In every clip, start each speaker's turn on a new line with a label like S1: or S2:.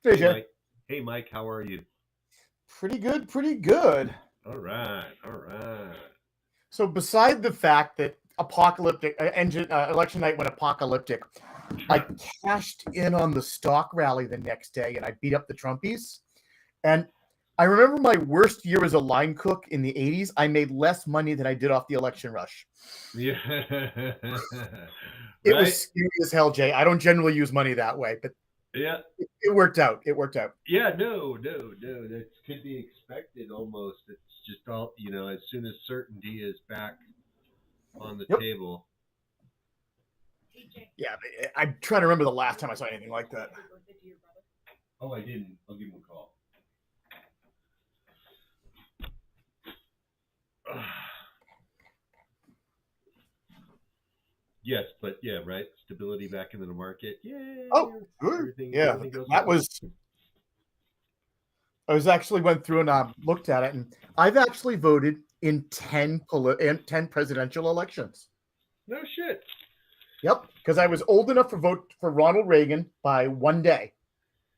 S1: Hey,
S2: Jay.
S1: Mike. Hey, Mike. How are you?
S2: Pretty good, pretty good.
S1: All right. All right.
S2: So, beside the fact that election night went apocalyptic, I cashed in on the stock rally the next day, and I beat up the Trumpies. And I remember my worst year as a line cook in the 80s. I made less money than I did off the election rush.
S1: Yeah.
S2: It was scary as hell, Jay. I don't generally use money that way, but
S1: yeah.
S2: it worked out. It worked out.
S1: Yeah. No. That could be expected almost. It's just all, as soon as certainty is back on the table.
S2: Yeah. I'm trying to remember the last time I saw anything like that.
S1: Oh, I didn't. I'll give him a call. Yes, but yeah, right. Stability back into the market. Yay!
S2: Oh, good. Yeah, that was. I went through and looked at it, and I've actually voted in 10 presidential elections.
S1: No shit.
S2: Yep, because I was old enough to vote for Ronald Reagan by one day.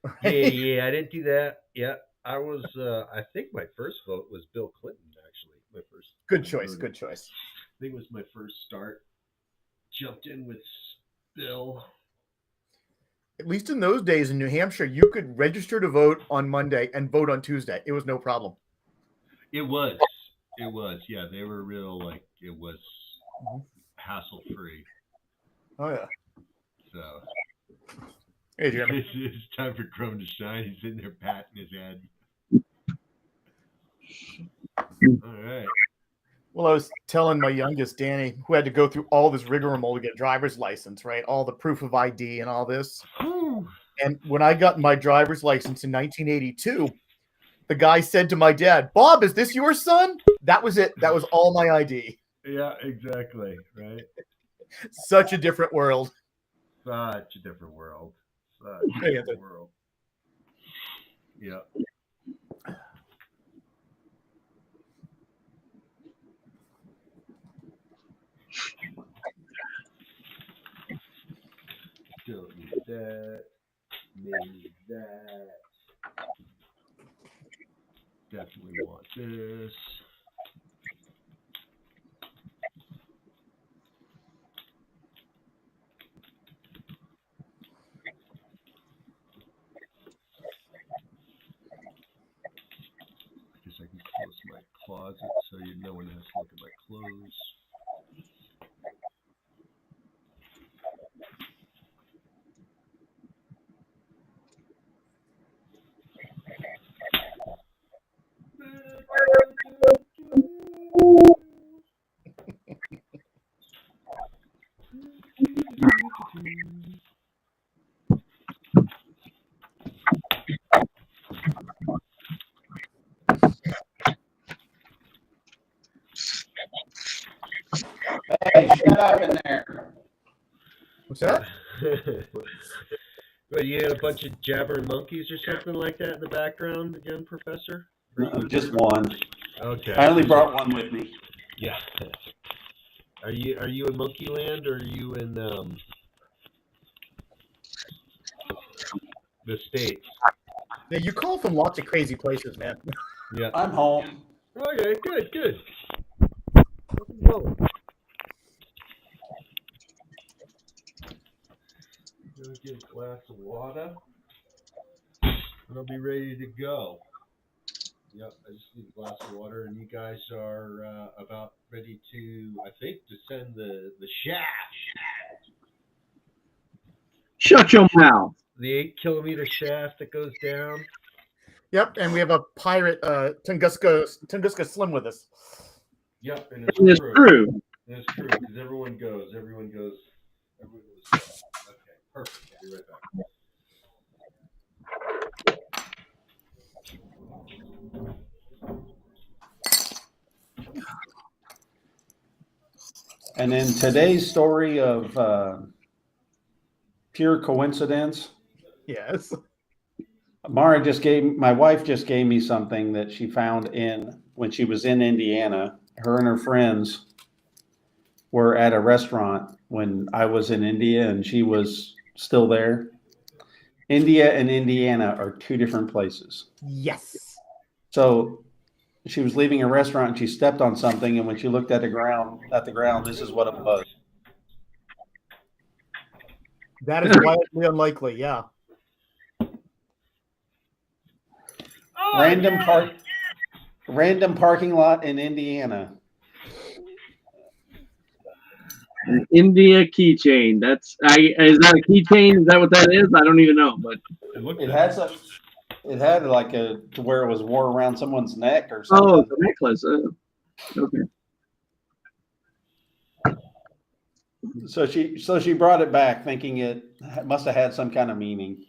S1: Right? Yeah, I didn't do that. Yeah, I was. I think my first vote was Bill Clinton. Actually, my first.
S2: Good choice. Good choice.
S1: I think it was my first start. Jumped in with Bill.
S2: At least in those days in New Hampshire, you could register to vote on Monday and vote on Tuesday. It was no problem.
S1: It was. Yeah, they were real, it was hassle-free.
S2: Oh, yeah.
S1: So.
S2: Hey, Jeremy.
S1: It's time for Chrome to shine. He's sitting there patting his head. All right.
S2: Well, I was telling my youngest, Danny, who had to go through all this rigmarole to get a driver's license, right? All the proof of ID and all this. And when I got my driver's license in 1982, the guy said to my dad, "Bob, is this your son?" That was it. That was all my ID.
S1: Yeah, exactly. Right.
S2: Such a different world.
S1: Such a different world. Yeah. Don't need that. Need that. Definitely want this. I guess I can close my closet so no one has to look at my clothes.
S3: Hey, shut up in there.
S2: What's that?
S1: But you had a bunch of jabbering monkeys or something like that in the background again, Professor?
S3: No, just one.
S1: Okay.
S3: I only brought one with me.
S1: Yeah. Are you in Monkey Land or are you in the States?
S2: Yeah, you call from lots of crazy places, man.
S1: Yeah.
S3: I'm home.
S1: Okay, good. Gonna get a glass of water, and I'll be ready to go. Yep, I just need a glass of water, and you guys are about ready to, I think, descend the shaft.
S4: Shut your mouth.
S1: The 8-kilometer shaft that goes down.
S2: Yep, and we have a pirate, Tunguska Slim with us.
S1: Yep, and
S4: It's true.
S1: It's true, because everyone goes. Okay, perfect. I'll be right back.
S3: And in today's story of pure coincidence,
S2: Yes.
S3: my wife just gave me something that she found when she was in Indiana. Her and her friends were at a restaurant when I was in India and she was still there. India and Indiana are two different places.
S2: Yes.
S3: So she was leaving a restaurant and she stepped on something, and when she looked at the ground, this is what it was.
S2: That is wildly unlikely. Yeah.
S3: Random parking lot in Indiana.
S4: An India keychain. Is that a keychain? Is that what that is? I don't even know, but
S3: It had like to where it was wore around someone's neck or something.
S4: oh, the necklace. Okay.
S3: So she brought it back, thinking it must have had some kind of meaning.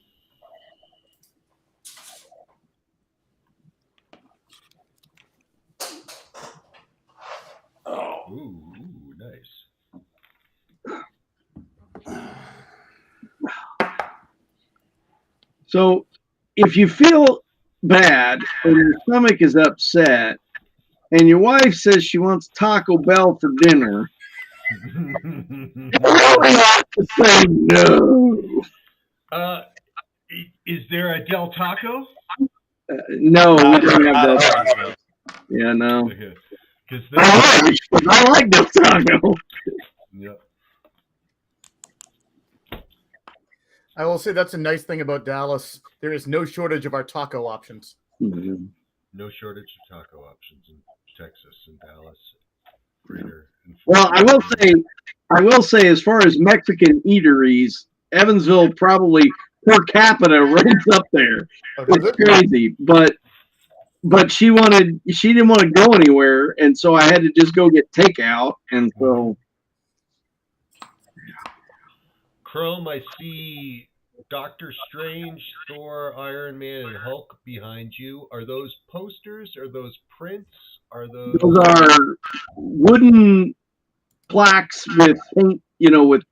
S1: Oh, ooh, nice.
S4: So, if you feel bad and your stomach is upset, and your wife says she wants Taco Bell for dinner, you really have to say no.
S1: Is there a Del Taco?
S4: No, we don't have that. Yeah, no.
S1: Because
S4: I like Del Taco.
S1: Yep.
S2: I will say that's a nice thing about Dallas. There is no shortage of our taco options.
S4: Mm-hmm.
S1: No shortage of taco options in Texas and Dallas. Greater.
S4: Well, I will say, as far as Mexican eateries, Evansville probably per capita ranks up there. It's crazy, but she didn't want to go anywhere, and so I had to just go get takeout, and so.
S1: Chrome, I see Doctor Strange, Thor, Iron Man, and Hulk behind you. Are those posters? Are those prints? Are those
S4: are wooden plaques with paint, with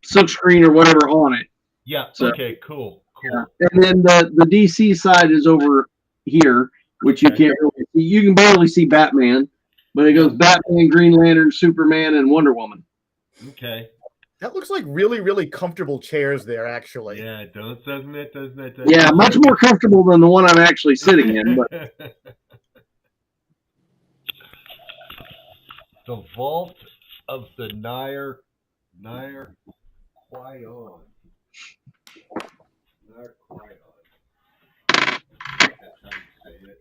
S4: silkscreen or whatever on it.
S1: Yeah.
S4: So,
S1: okay. Cool.
S4: Yeah. And then the DC side is over here, which you can't really see. You can barely see Batman, but it goes Batman, Green Lantern, Superman, and Wonder Woman.
S1: Okay.
S2: That looks like really, really comfortable chairs there, actually.
S1: Yeah, doesn't it?
S4: Yeah, much more comfortable than the one I'm actually sitting in. But.
S1: The Vault of the Nair Quion. Nair Quion. That's how you say it.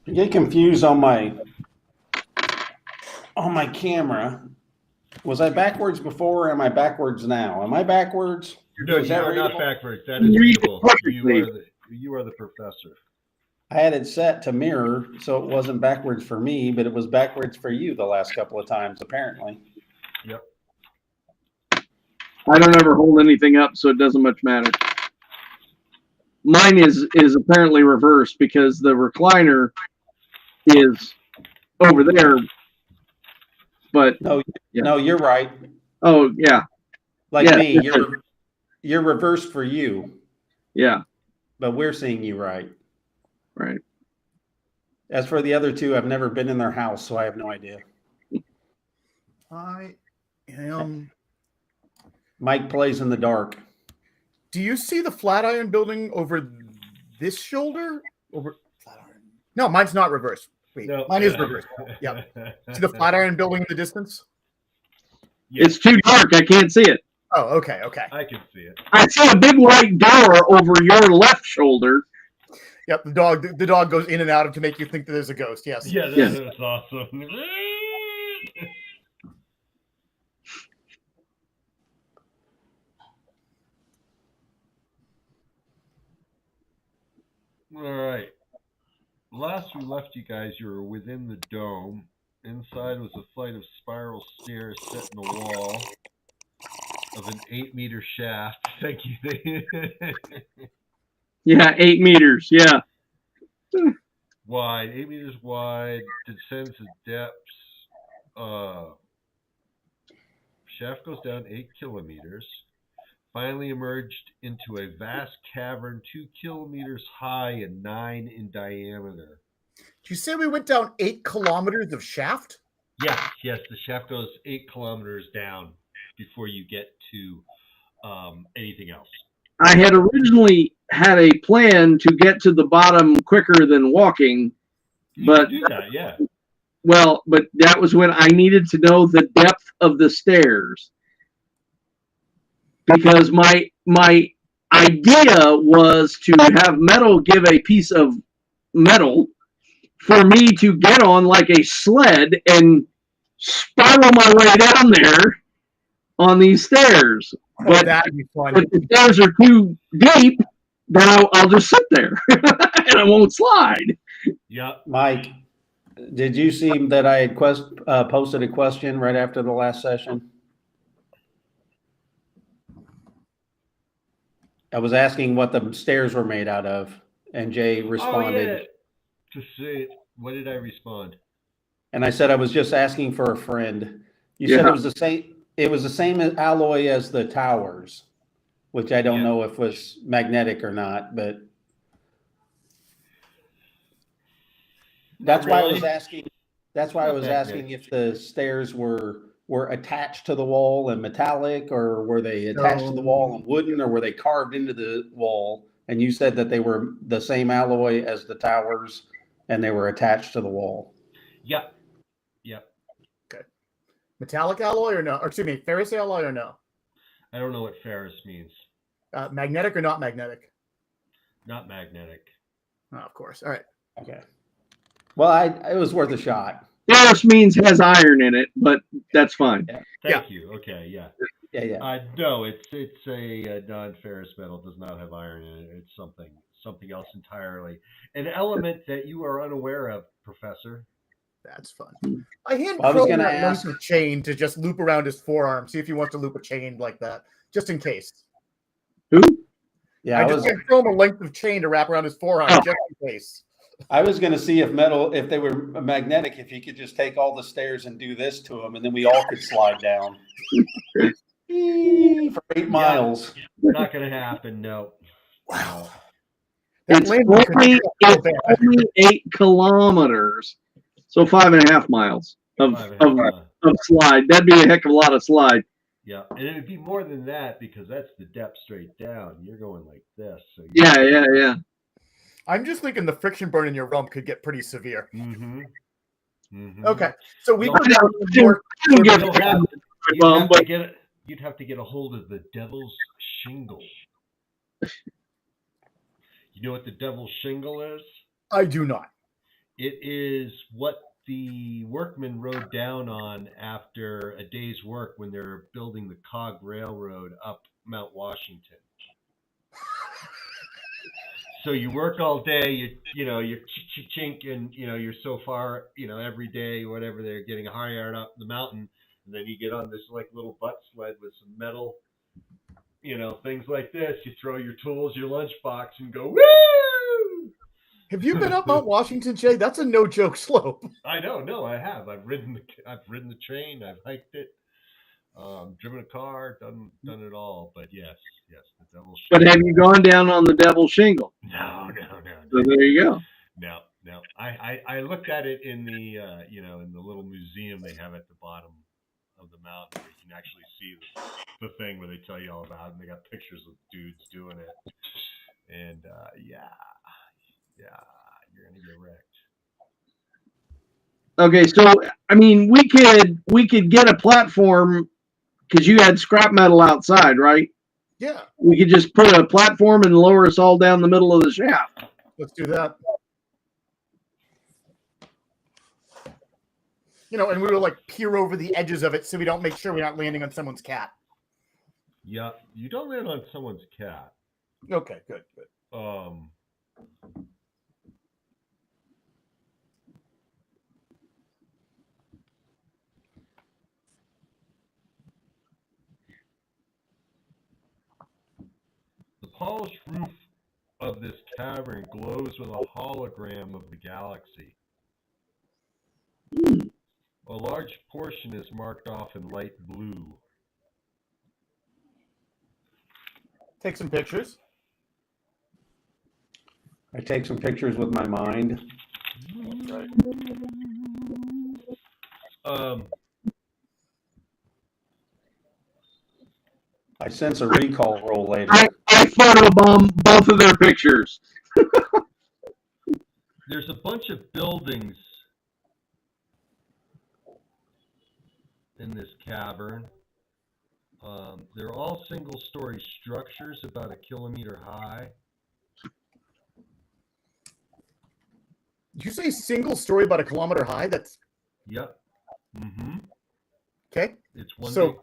S3: I get confused on my camera. Was I backwards before or am I backwards now? Am I backwards?
S1: No, you are not backwards. That is readable. You are the professor.
S3: I had it set to mirror, so it wasn't backwards for me, but it was backwards for you the last couple of times, apparently.
S1: Yep.
S4: I don't ever hold anything up, so it doesn't much matter. Mine is apparently reversed because the recliner is over there. But
S3: no, you're right.
S4: Oh yeah,
S3: me, you're reversed for you.
S4: Yeah,
S3: but we're seeing you right.
S4: Right.
S3: As for the other two, I've never been in their house, so I have no idea.
S2: I am.
S3: Mike plays in the dark.
S2: Do you see the Flatiron building over this shoulder? Over Flatiron? No, mine's not reversed. Wait, no, mine is reversed. Yeah. See the Flatiron building in the distance?
S4: Yeah. It's too dark. I can't see it.
S2: Oh, okay.
S1: I can see it.
S4: I see a big white door over your left shoulder.
S2: Yep, the dog goes in and out to make you think that there's a ghost. Yes.
S1: Yeah, that's awesome. All right. Last we left you guys, you were within the dome. Inside was a flight of spiral stairs set in the wall of an 8-meter shaft. Thank you.
S4: Yeah, 8 meters. Yeah.
S1: Wide, 8 meters wide, descends to depths. Shaft goes down 8 kilometers. Finally emerged into a vast cavern 2 kilometers high and 9 in diameter.
S2: Did you say we went down 8 kilometers of shaft?
S1: Yes. The shaft goes 8 kilometers down before you get to anything else.
S4: I had originally had a plan to get to the bottom quicker than walking, but
S1: You can do that, yeah.
S4: well, but that was when I needed to know the depth of the stairs. Because my idea was to have metal give a piece of metal for me to get on like a sled and spiral my way down there on these stairs. But
S2: that'd be fun.
S4: if the stairs are too deep, then I'll just sit there and I won't slide.
S1: Yeah.
S3: Mike, did you see that I had posted a question right after the last session? I was asking what the stairs were made out of, and Jay responded.
S1: Oh, yeah. To see, what did I respond?
S3: And I said I was just asking for a friend. You
S4: Yeah.
S3: said it was the same. It was the same alloy as the towers, which I don't know if was magnetic or not, but that's why I was asking. That's why I was asking if the stairs were attached to the wall and metallic, or were they attached to the wall and wooden, or were they carved into the wall? And you said that they were the same alloy as the towers and they were attached to the wall.
S1: Yep. Yep.
S2: Okay. Metallic alloy or no? Or excuse me, ferrous alloy or no?
S1: I don't know what ferrous means.
S2: Magnetic or not magnetic?
S1: Not magnetic.
S2: Oh, of course. All right.
S3: Okay. Well, it was worth a shot.
S4: Ferrous means has iron in it, but that's fine.
S3: Yeah.
S1: Thank you. Okay, yeah.
S3: Yeah.
S1: No, it's a non-ferrous metal. Does not have iron in it. It's something else entirely. An element that you are unaware of, Professor.
S2: That's fun. I hand
S3: I was
S2: Crow
S3: gonna
S2: that
S3: ask-
S2: length of chain to just loop around his forearm. See if he wants to loop a chain like that, just in case.
S4: Who?
S3: Yeah,
S2: I just hand Crow a length of chain to wrap around his forearm, just in case.
S3: I was going to see if they were magnetic, if he could just take all the stairs and do this to them, and then we all could slide down for 8 miles.
S1: Not going to happen. No.
S2: Wow.
S4: It's only 8 kilometers, so 5.5 miles of slide. That'd be a heck of a lot of slide.
S1: Yeah, and it would be more than that because that's the depth straight down. You're going like this. So
S4: Yeah.
S2: I'm just thinking the friction burn in your rump could get pretty severe.
S1: Mm-hmm. Mm-hmm.
S2: Okay, so we
S1: You'd have to get a hold of the devil's shingle. You know what the devil's shingle is?
S2: I do not.
S1: It is what the workmen rode down on after a day's work when they're building the Cog Railroad up Mount Washington. So you work all day, you're chink, and you're so far, every day, whatever, they're getting higher up the mountain, and then you get on this like little butt sled with some metal, things like this. You throw your tools, your lunchbox, and go woo!
S2: Have you been up Mount Washington, Jay? That's a no joke slope.
S1: I know, no, I have. I've ridden the train, I've hiked it, driven a car, done it all. But yes, the devil's shingle.
S4: But have you gone down on the devil's shingle?
S1: No.
S4: So there you go.
S1: No. I looked at it in the in the little museum they have at the bottom of the mountain where you can actually see the thing where they tell you all about it, and they got pictures of dudes doing it. And yeah, you're gonna get wrecked.
S4: Okay, so I mean, we could get a platform because you had scrap metal outside, right?
S2: Yeah.
S4: We could just put a platform and lower us all down the middle of the shaft.
S2: Let's do that. And we will like peer over the edges of it so we don't make sure we're not landing on someone's cat.
S1: Yeah, you don't land on someone's cat.
S2: Okay, good.
S1: The polished roof of this cavern glows with a hologram of the galaxy. A large portion is marked off in light blue.
S2: Take some pictures.
S3: I take some pictures with my mind.
S2: Right.
S3: I sense a recall roll later.
S4: I photobomb both of their pictures.
S1: There's a bunch of buildings in this cavern. They're all single-story structures, about 1 kilometer high.
S2: Did you say single story about 1 kilometer high? That's
S1: Yep. Mm-hmm.
S2: okay.
S1: It's one.
S2: So
S1: big,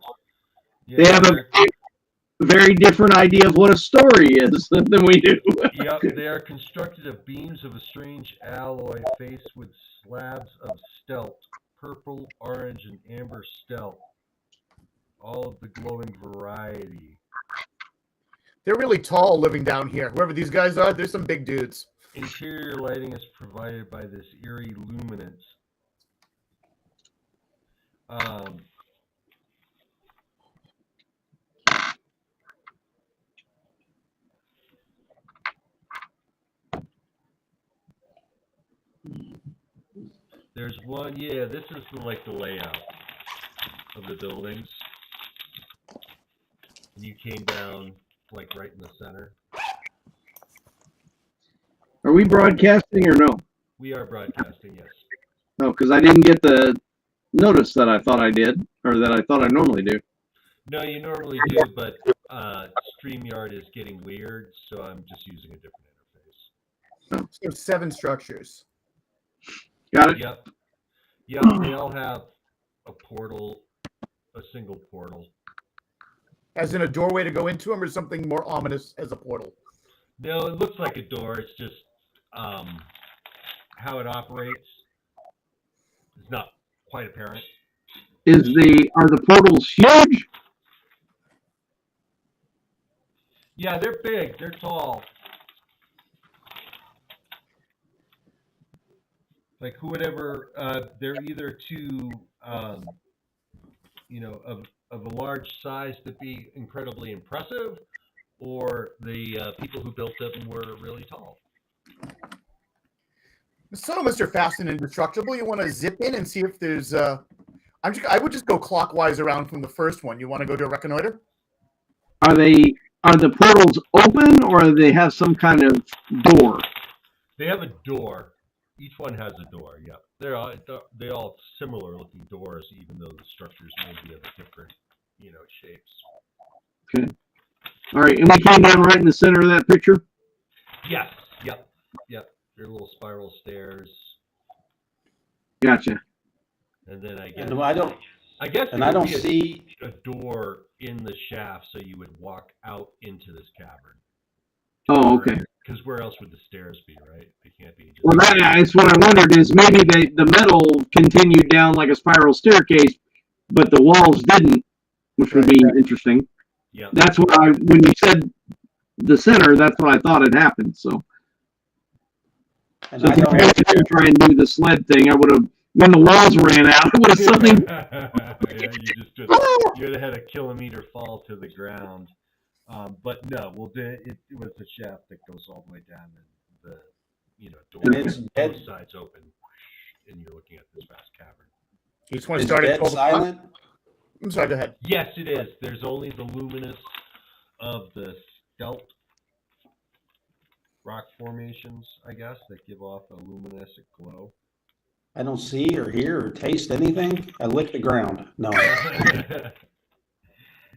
S1: yeah,
S4: They have a very different idea of what a story is than we do.
S1: Yep, they are constructed of beams of a strange alloy faced with slabs of stealth, purple, orange, and amber stealth. All of the glowing variety.
S2: they're really tall living down here. Whoever these guys are, there's some big dudes.
S1: Interior lighting is provided by this eerie luminance. There's one, yeah, this is like the layout of the buildings. And you came down like right in the center.
S4: Are we broadcasting or no?
S1: We are broadcasting, yes.
S4: No, because I didn't get the notice that I thought I did, or that I thought I normally do.
S1: No, you normally do, but StreamYard is getting weird, so I'm just using a different interface.
S2: So 7 structures.
S4: Got it?
S1: Yep. Yep, they all have a portal, a single portal.
S2: As in a doorway to go into them, or something more ominous as a portal?
S1: No, it looks like a door. It's just how it operates is not quite apparent.
S4: Are the portals huge?
S1: Yeah, they're big. They're tall. Like who would ever? They're either too, of a large size to be incredibly impressive, or the people who built them were really tall.
S2: So, Mr. Fast and Indestructible, you want to zip in and see if there's I would just go clockwise around from the first one. You want to go to a reconnoiter?
S4: Are the portals open, or do they have some kind of door?
S1: They have a door. Each one has a door. Yeah, they all similar looking doors, even though the structures may be of different, shapes.
S4: Okay. All right, and we came down right in the center of that picture.
S1: Yes. Yep. They're little spiral stairs.
S4: Gotcha.
S1: And then I guess
S3: I don't see
S1: a door in the shaft, so you would walk out into this cavern.
S4: Oh, okay.
S1: Because where else would the stairs be, right? They can't be.
S4: Well, that's what I wondered, is maybe the metal continued down like a spiral staircase, but the walls didn't, which would be interesting.
S1: Yeah.
S4: That's what when you said the center, that's what I thought had happened. So if I didn't try and do the sled thing, I would have, when the walls ran out, it would have something.
S1: Yeah, you would have had a kilometer fall to the ground. But no, it was a shaft that goes all the way down, and the door both sides open, and you're looking at this vast cavern.
S2: You just want to start at 12
S3: silent?
S2: I'm sorry, go ahead.
S1: Yes, it is. There's only the luminous of the stealth rock formations, I guess, that give off a luminescent glow.
S3: I don't see or hear or taste anything. I lick the ground. No.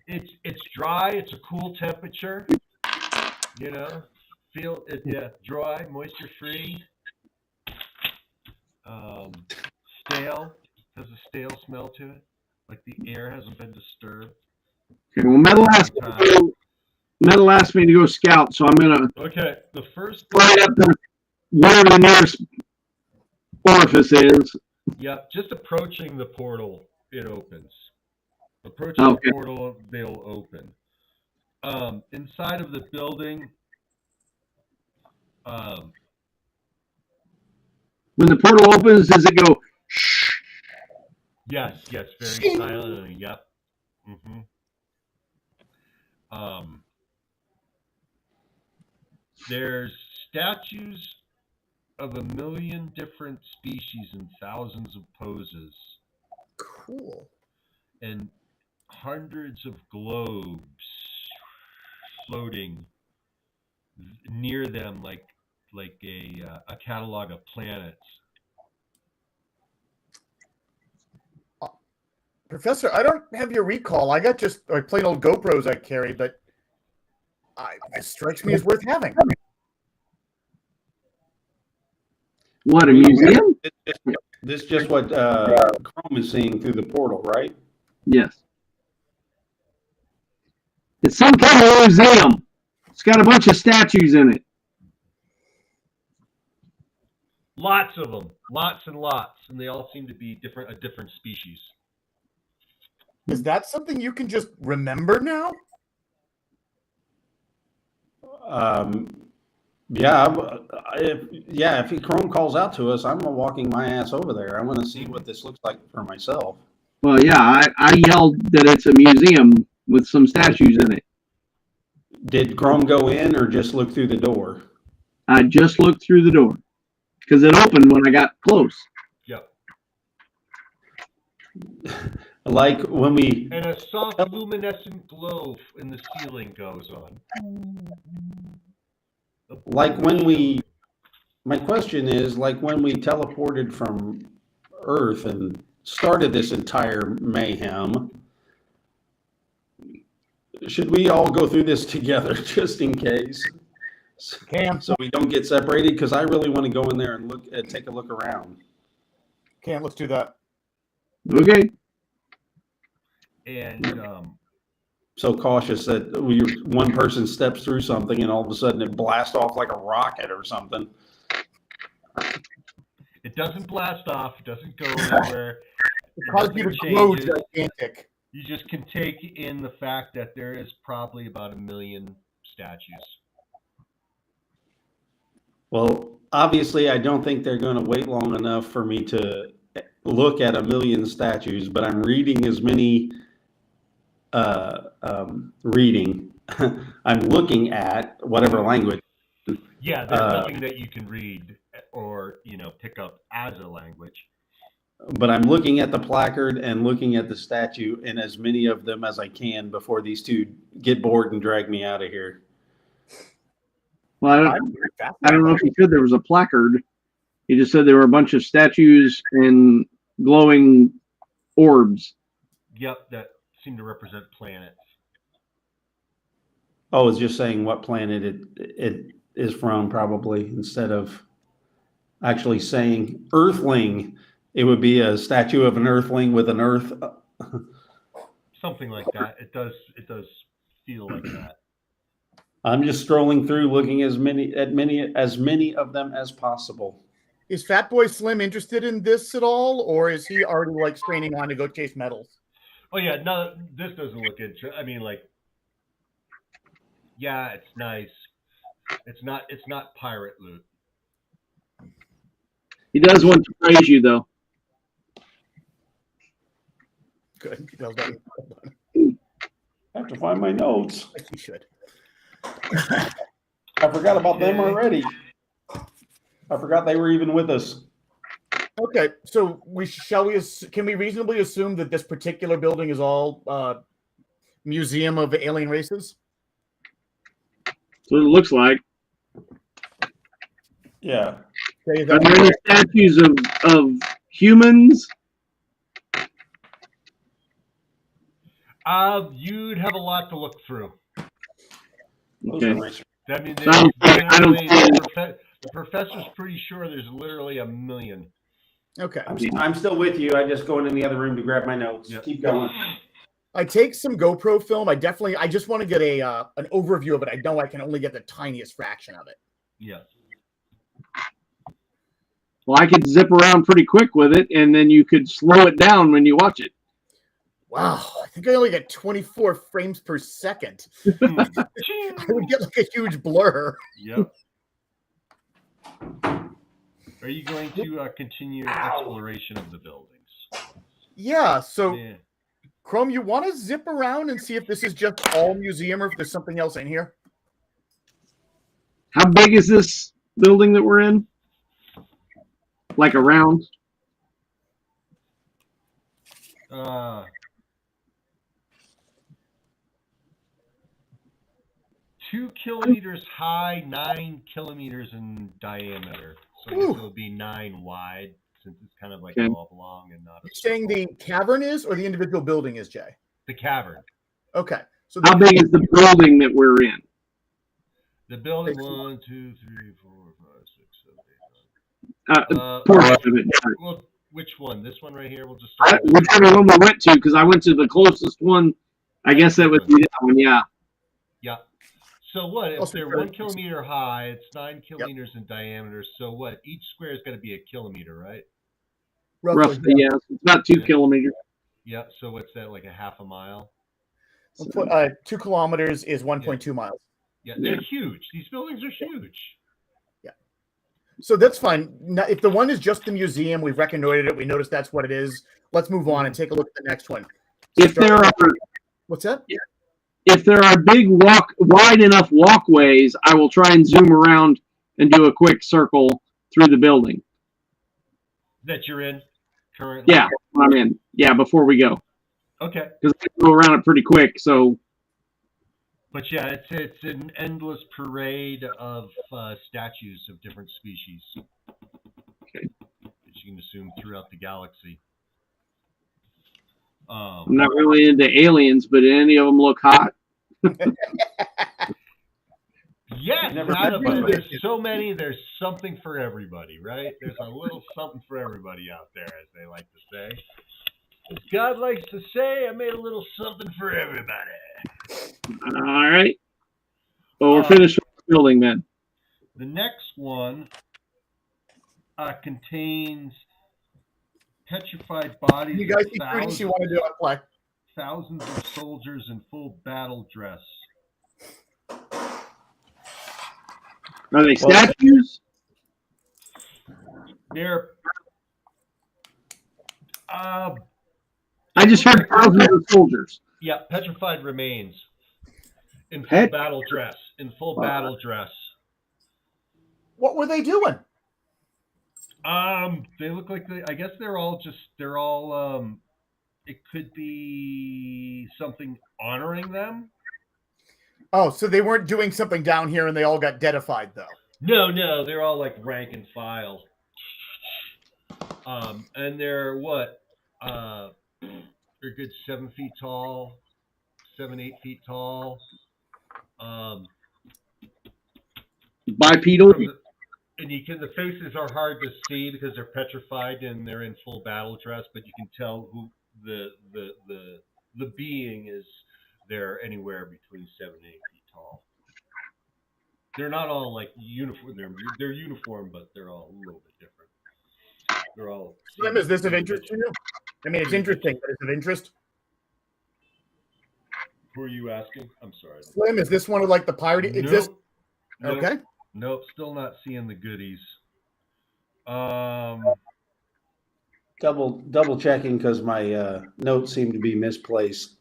S1: It's dry. It's a cool temperature. Feel it. Yeah, dry, moisture free. Stale. Has a stale smell to it, like the air hasn't been disturbed.
S4: Okay, well, Metal asked me to go scout, so I'm gonna.
S1: Okay, the first.
S4: Right up to wherever the nearest orifice is.
S1: Yep, just approaching the portal, it opens. Approaching the portal, they'll open. Inside of the building,
S4: when the portal opens, does it go shh?
S1: Yes, very silently. Yep. Mm-hmm. There's statues of 1 million different species in thousands of poses.
S2: Cool.
S1: And hundreds of globes floating near them, like a catalog of planets.
S2: Professor, I don't have your recall. I got just plain old GoPros I carry, but it strikes me as worth having.
S4: What, a museum?
S3: This is just what Chrome is seeing through the portal, right?
S4: Yes. It's some kind of museum. It's got a bunch of statues in it.
S1: Lots of them, lots and lots, and they all seem to be a different species.
S2: Is that something you can just remember now?
S3: Yeah, if Chrome calls out to us, I'm walking my ass over there. I want to see what this looks like for myself.
S4: Well, yeah, I yelled that it's a museum with some statues in it.
S3: Did Chrome go in or just look through the door?
S4: I just looked through the door because it opened when I got close.
S1: Yep.
S3: Like when we...
S1: And a soft luminescent glow in the ceiling goes on.
S3: Like when we... My question is, like when we teleported from Earth and started this entire mayhem, should we all go through this together just in case?
S2: Cam.
S3: So we don't get separated? Because I really want to go in there and take a look around.
S2: Cam, let's do that.
S4: Okay.
S1: And
S3: so cautious that one person steps through something and all of a sudden it blasts off like a rocket or something.
S1: It doesn't blast off. It doesn't go anywhere.
S2: It causes you to grow gigantic.
S1: You just can take in the fact that there is probably about 1 million statues.
S3: Well, obviously, I don't think they're going to wait long enough for me to look at 1 million statues, but I'm reading as many I'm looking at whatever language.
S1: Yeah, there's nothing that you can read or, pick up as a language.
S3: But I'm looking at the placard and looking at the statue and as many of them as I can before these two get bored and drag me out of here.
S4: Well, I don't know if he said there was a placard. He just said there were a bunch of statues and glowing orbs.
S1: Yep, that seem to represent planets.
S3: Oh, it's just saying what planet it is from, probably, instead of actually saying Earthling. It would be a statue of an Earthling with an Earth.
S1: Something like that. It does feel like that.
S3: I'm just strolling through, looking as many of them as possible.
S2: Is Fatboy Slim interested in this at all, or is he already straining on to go chase medals?
S1: Oh yeah, no, this doesn't look interesting. I mean, yeah, it's nice. It's not pirate loot.
S4: He does want to praise you, though.
S2: Good. Well done.
S3: I have to find my notes.
S2: Like you should.
S3: I forgot about them already. I forgot they were even with us.
S2: Okay, so can we reasonably assume that this particular building is all museum of alien races?
S4: That's what it looks like.
S3: Yeah.
S4: Are there any statues of humans?
S1: You'd have a lot to look through.
S4: Okay.
S1: I mean,
S4: the
S1: professor's pretty sure there's literally 1 million.
S2: Okay.
S3: I'm still with you. I just go into the other room to grab my notes. Yep. Keep going.
S2: I take some GoPro film. I just want to get an overview of it. I know I can only get the tiniest fraction of it.
S1: Yeah.
S4: Well, I could zip around pretty quick with it, and then you could slow it down when you watch it.
S2: Wow, I think I only get 24 frames per second. I would get a huge blur.
S1: Yep. Are you going to continue exploration of the buildings?
S2: Yeah, so Chrome, you want to zip around and see if this is just all museum or if there's something else in here?
S4: How big is this building that we're in? Like around?
S1: 2 kilometers high, 9 kilometers in diameter. So I guess it would be 9 wide, since it's kind of like an oblong and not a
S2: Saying the cavern is, or the individual building is, Jay?
S1: the cavern.
S2: Okay. So
S4: How big is the building that we're in?
S1: The building 1, 2, 3, 4, 5, 6, 7, 8, 9.
S4: Portion of it.
S1: Well, which one? This one right here. We'll just start.
S4: Whichever one we went to, because I went to the closest one. I guess that would be that one. Yeah.
S1: Yeah. So what? If they're 1 kilometer high, it's 9 kilometers in diameter. So what? Each square is going to be a kilometer, right?
S4: Roughly, yeah. It's about 2 kilometers.
S1: Yeah. So what's that? Like a half a mile?
S2: 2 kilometers is 1.2 miles.
S1: Yeah, they're huge. These buildings are huge.
S2: Yeah. So that's fine. Now, if the one is just the museum, we've reconnoitered it. We noticed that's what it is. Let's move on and take a look at the next one.
S4: If there are,
S2: what's that?
S4: Yeah. If there are big wide enough walkways, I will try and zoom around and do a quick circle through the building.
S1: That you're in currently?
S4: Yeah, I'm in. Yeah, before we go.
S1: Okay.
S4: Because I can go around it pretty quick, so.
S1: But yeah, it's an endless parade of statues of different species.
S4: Okay.
S1: That you can assume throughout the galaxy.
S4: I'm not really into aliens, but any of them look hot.
S1: Yes, out of them, there's so many, there's something for everybody, right? There's a little something for everybody out there, as they like to say. As God likes to say, I made a little something for everybody.
S4: All right. Well, we're finished with the building then.
S1: The next one contains petrified bodies.
S2: You guys see things you want to do on play.
S1: Thousands of soldiers in full battle dress.
S4: Are they statues?
S1: They're.
S4: I just heard thousands of soldiers.
S1: Yeah, petrified remains in full battle dress. In full battle dress.
S2: What were they doing?
S1: They look like I guess they're all. It could be something honoring them.
S2: Oh, so they weren't doing something down here and they all got deadified, though.
S1: No, they're all like rank and file. And they're what? They're a good 7 feet tall, 8 feet tall.
S4: Bipedal.
S1: And the faces are hard to see because they're petrified and they're in full battle dress, but you can tell who the being is. They're anywhere between 7 and 8 feet tall. They're not all like uniform. They're uniform, but they're all a little bit different. They're all.
S2: Slim, is this of interest to you? I mean, it's interesting, but it's of interest.
S1: Who are you asking? I'm sorry.
S2: Slim, is this one of like the pirate? Is this okay?
S1: Nope, still not seeing the goodies.
S3: Double checking because my notes seem to be misplaced.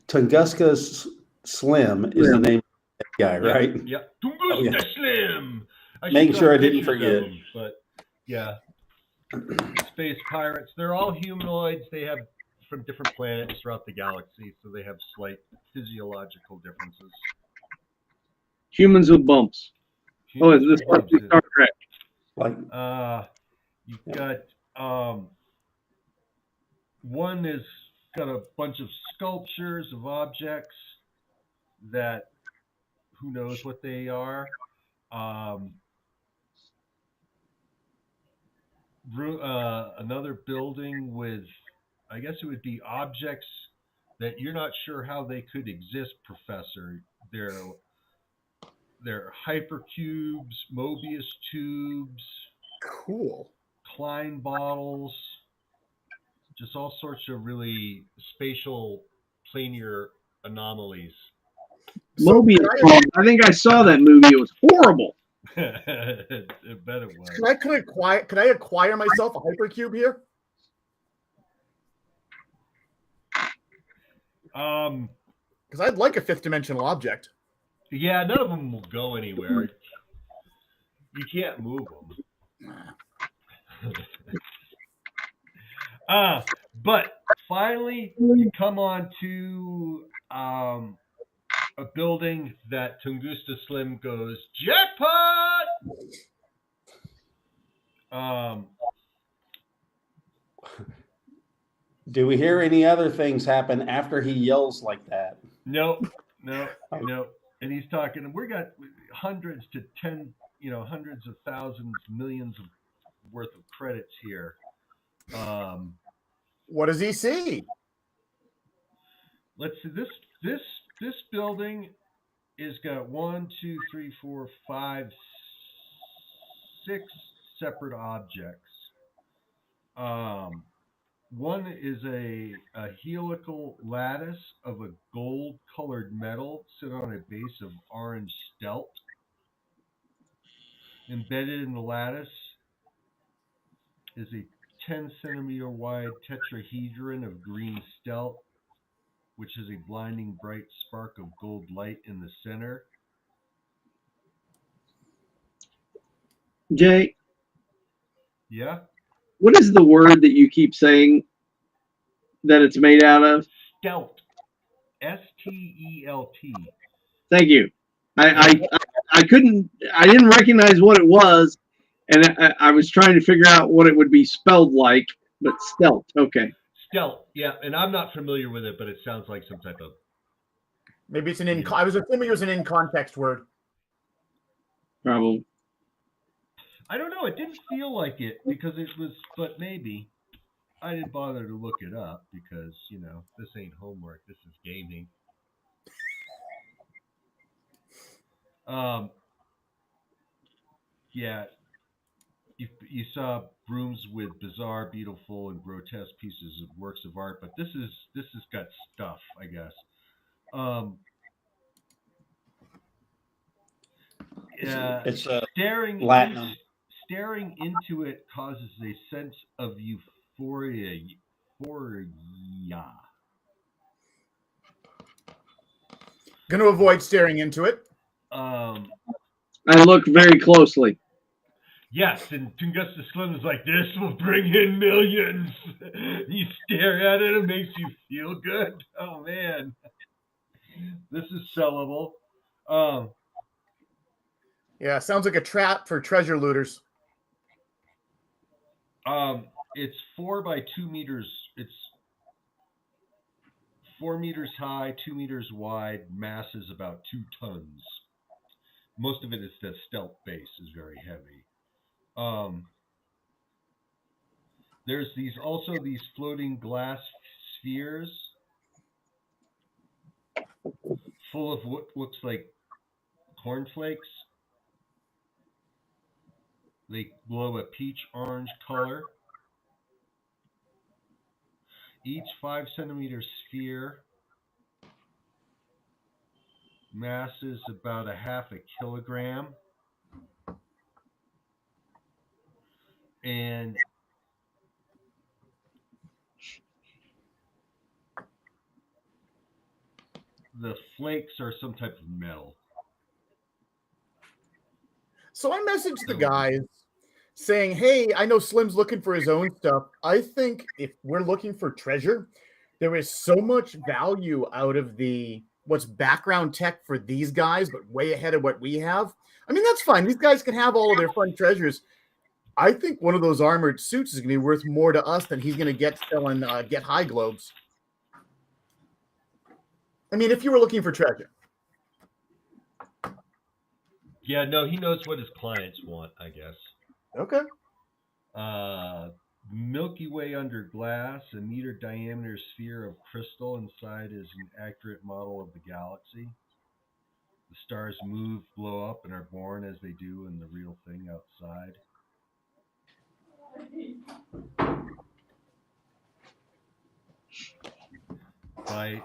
S3: Tunguska Slim is the name of that guy, right?
S1: Yeah. Tunguska Slim.
S3: Making sure I didn't forget.
S1: Them, but yeah. Space pirates. They're all humanoids. They have from different planets throughout the galaxy, so they have slight physiological differences.
S4: Humans with bumps. Is this part of Star Trek?
S1: You've got one is got a bunch of sculptures of objects that who knows what they are. Another building with, I guess it would be objects that you're not sure how they could exist, Professor. They're hypercubes, Mobius tubes,
S2: cool,
S1: Klein bottles, just all sorts of really spatial planar anomalies.
S4: Mobius. I think I saw that movie. It was horrible.
S1: I bet it was.
S2: Can I acquire myself a hypercube here? Because I'd like a fifth dimensional object.
S1: Yeah, none of them will go anywhere. You can't move them. But finally, you come on to a building that Tunguska Slim goes, jackpot!
S3: Do we hear any other things happen after he yells like that?
S1: No. And he's talking, we got hundreds to hundreds of thousands, millions of worth of credits here.
S2: What does he see?
S1: Let's see. This building is got 1, 2, 3, 4, 5, 6 separate objects. One is a helical lattice of a gold-colored metal sit on a base of orange stealth. Embedded in the lattice is a 10-centimeter wide tetrahedron of green stealth, which has a blinding bright spark of gold light in the center.
S4: Jay,
S1: Yeah?
S4: what is the word that you keep saying that it's made out of?
S1: Stealth. S-T-E-L-T.
S4: Thank you. I didn't recognize what it was, and I was trying to figure out what it would be spelled like, but stealth. Okay.
S1: Stealth, yeah, and I'm not familiar with it, but it sounds like some type of...
S2: Maybe it's I was assuming it was an in-context word.
S4: Probably.
S1: I don't know. It didn't feel like it because it was, but maybe. I didn't bother to look it up because, this ain't homework. This is gaming. Yeah. You saw rooms with bizarre, beautiful, and grotesque pieces of works of art, but this has got stuff, I guess.
S3: It's
S1: staring into it causes a sense of euphoria.
S2: Going to avoid staring into it.
S4: I look very closely.
S1: Yes, and Tunguska Slim is like, this will bring in millions. You stare at it, it makes you feel good. Oh, man. This is sellable.
S2: Yeah, sounds like a trap for treasure looters.
S1: It's 4 by 2 meters. It's 4 meters high, 2 meters wide. Mass is about 2 tons. Most of it is the stealth base is very heavy. There's these floating glass spheres full of what looks like cornflakes. They glow a peach orange color. Each 5-centimeter sphere mass is about a half a kilogram. And the flakes are some type of metal.
S2: So I messaged the guys saying, hey, I know Slim's looking for his own stuff. I think if we're looking for treasure, there is so much value out of what's background tech for these guys, but way ahead of what we have. I mean, that's fine. These guys can have all of their fun treasures. I think one of those armored suits is going to be worth more to us than he's going to get selling Get High Globes. I mean, if you were looking for treasure.
S1: Yeah, no, he knows what his clients want, I guess.
S2: Okay.
S1: Milky Way under glass, a meter diameter sphere of crystal inside is an accurate model of the galaxy. The stars move, blow up, and are born as they do in the real thing outside. By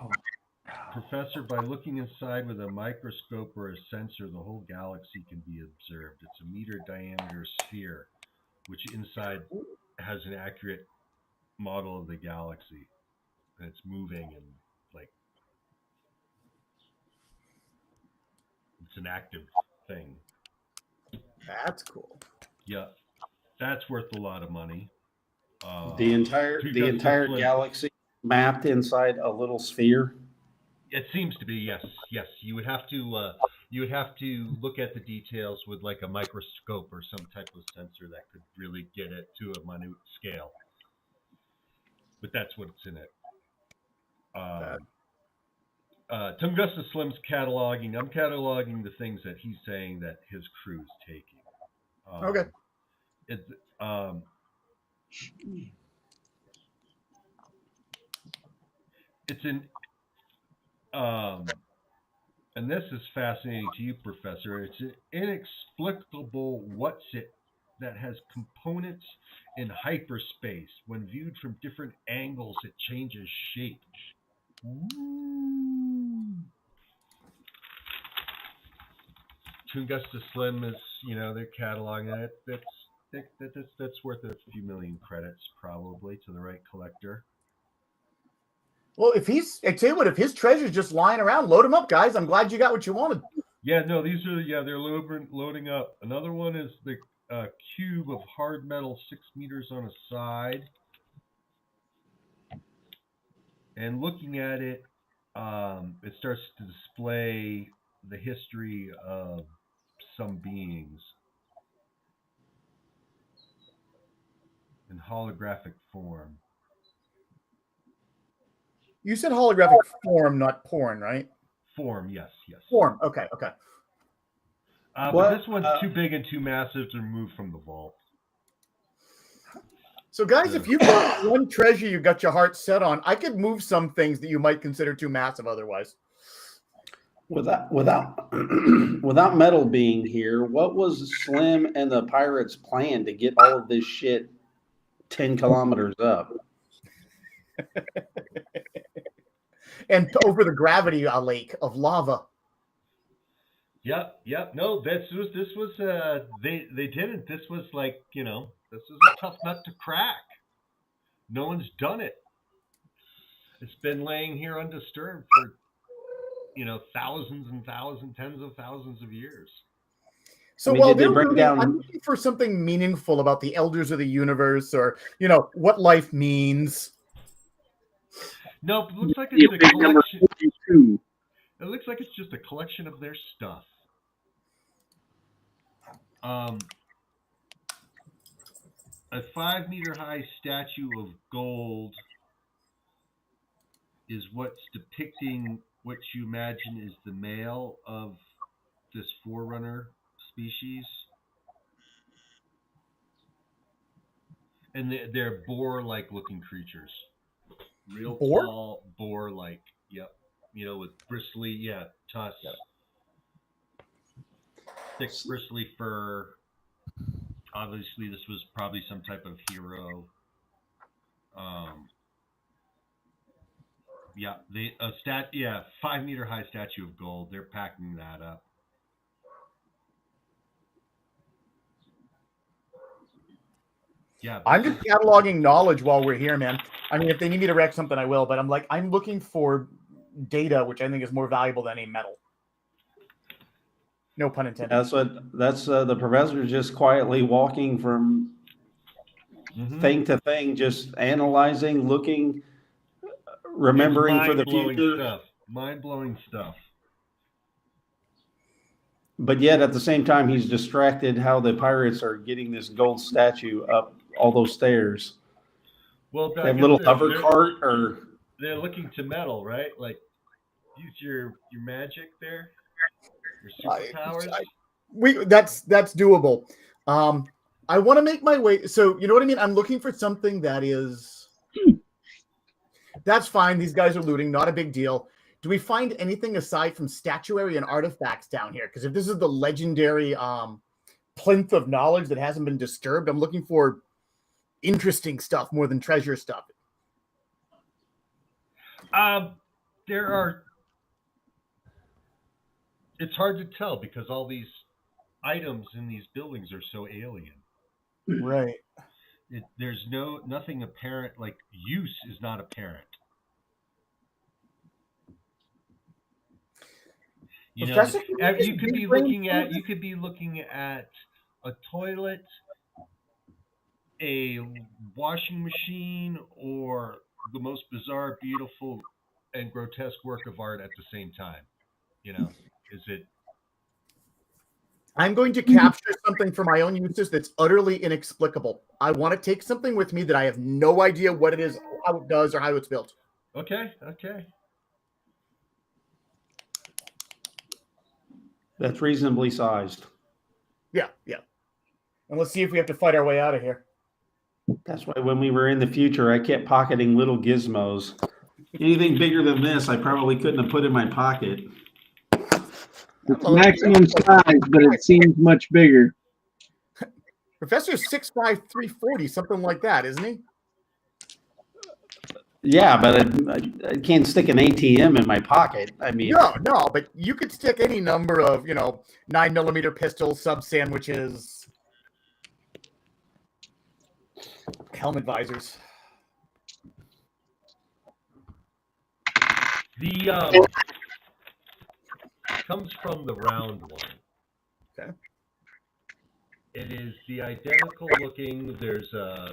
S1: looking inside with a microscope or a sensor, the whole galaxy can be observed. It's a meter diameter sphere, which inside has an accurate model of the galaxy. And it's moving and it's an active thing.
S2: That's cool.
S1: Yeah, that's worth a lot of money.
S3: The entire galaxy mapped inside a little sphere.
S1: It seems to be, yes, yes. You would have to look at the details with like a microscope or some type of sensor that could really get it to a minute scale. But that's what's in it. Tunguska Slim's cataloging. I'm cataloging the things that he's saying that his crew's taking.
S2: Okay.
S1: It's an and this is fascinating to you, Professor. It's an inexplicable what's it that has components in hyperspace. When viewed from different angles, it changes shape. Tunguska Slim is, they're cataloging it. That's worth a few million credits probably to the right collector.
S2: Well, I tell you what, if his treasure's just lying around, load him up, guys. I'm glad you got what you wanted.
S1: Yeah, no, they're loading up. Another one is the cube of hard metal, 6 meters on a side. And looking at it, it starts to display the history of some beings in holographic form.
S2: You said holographic form, not porn, right?
S1: Form, yes.
S2: Form, okay.
S1: But this one's too big and too massive to remove from the vault.
S2: So, guys, if you've got one treasure you got your heart set on, I could move some things that you might consider too massive otherwise.
S3: Without Metal being here, what was Slim and the Pirates' plan to get all of this shit 10 kilometers up?
S2: And over the gravity lake of lava.
S1: Yep. No, this was they didn't. This was like, this was a tough nut to crack. No one's done it. It's been laying here undisturbed for, thousands and thousands, tens of thousands of years.
S2: So while I'm looking for something meaningful about the elders of the universe, or what life means.
S1: No, it looks like it's a collection. It looks like it's just a collection of their stuff. A 5-meter high statue of gold is what's depicting what you imagine is the male of this forerunner species. And they're boar-like looking creatures. Real
S2: boar?
S1: Tall, boar-like. Yep. With bristly, tusks. Yep. Thick, bristly fur. Obviously, this was probably some type of hero. 5-meter high statue of gold. They're packing that up. Yeah,
S2: I'm just cataloging knowledge while we're here, man. I mean, if they need me to wreck something, I will. But I'm looking for data, which I think is more valuable than any metal. No pun intended.
S3: That's the professor just quietly walking from thing to thing, just analyzing, looking, remembering for the future.
S1: Mind-blowing stuff.
S3: But yet, at the same time, he's distracted how the pirates are getting this gold statue up all those stairs.
S1: Well,
S3: they have little hover cart, or
S1: they're looking to metal, right? Like, use your magic there, your superpowers.
S2: That's doable. I want to make my way. So you know what I mean? I'm looking for something that is. That's fine. These guys are looting. Not a big deal. Do we find anything aside from statuary and artifacts down here? Because if this is the legendary plinth of knowledge that hasn't been disturbed, I'm looking for interesting stuff more than treasure stuff.
S1: It's hard to tell because all these items in these buildings are so alien.
S2: Right.
S1: There's nothing apparent, like use is not apparent. You could be looking at a toilet, a washing machine, or the most bizarre, beautiful and grotesque work of art at the same time? You know, is it?
S2: I'm going to capture something for my own uses that's utterly inexplicable. I want to take something with me that I have no idea what it is, how it does, or how it's built.
S1: Okay, okay.
S3: That's reasonably sized.
S2: Yeah, yeah. And let's see if we have to fight our way out of here.
S3: That's why when we were in the future, I kept pocketing little gizmos. Anything bigger than this, I probably couldn't have put in my pocket.
S4: It's maximum size, but it seems much bigger.
S2: Professor's 6'5", 340, something like that, isn't he?
S3: Yeah, but I can't stick an ATM in my pocket. I mean,
S2: No, but you could stick any number of, 9mm pistols, sub sandwiches, helmet visors.
S1: The comes from the round one.
S2: Okay.
S1: It is the identical looking. There's a,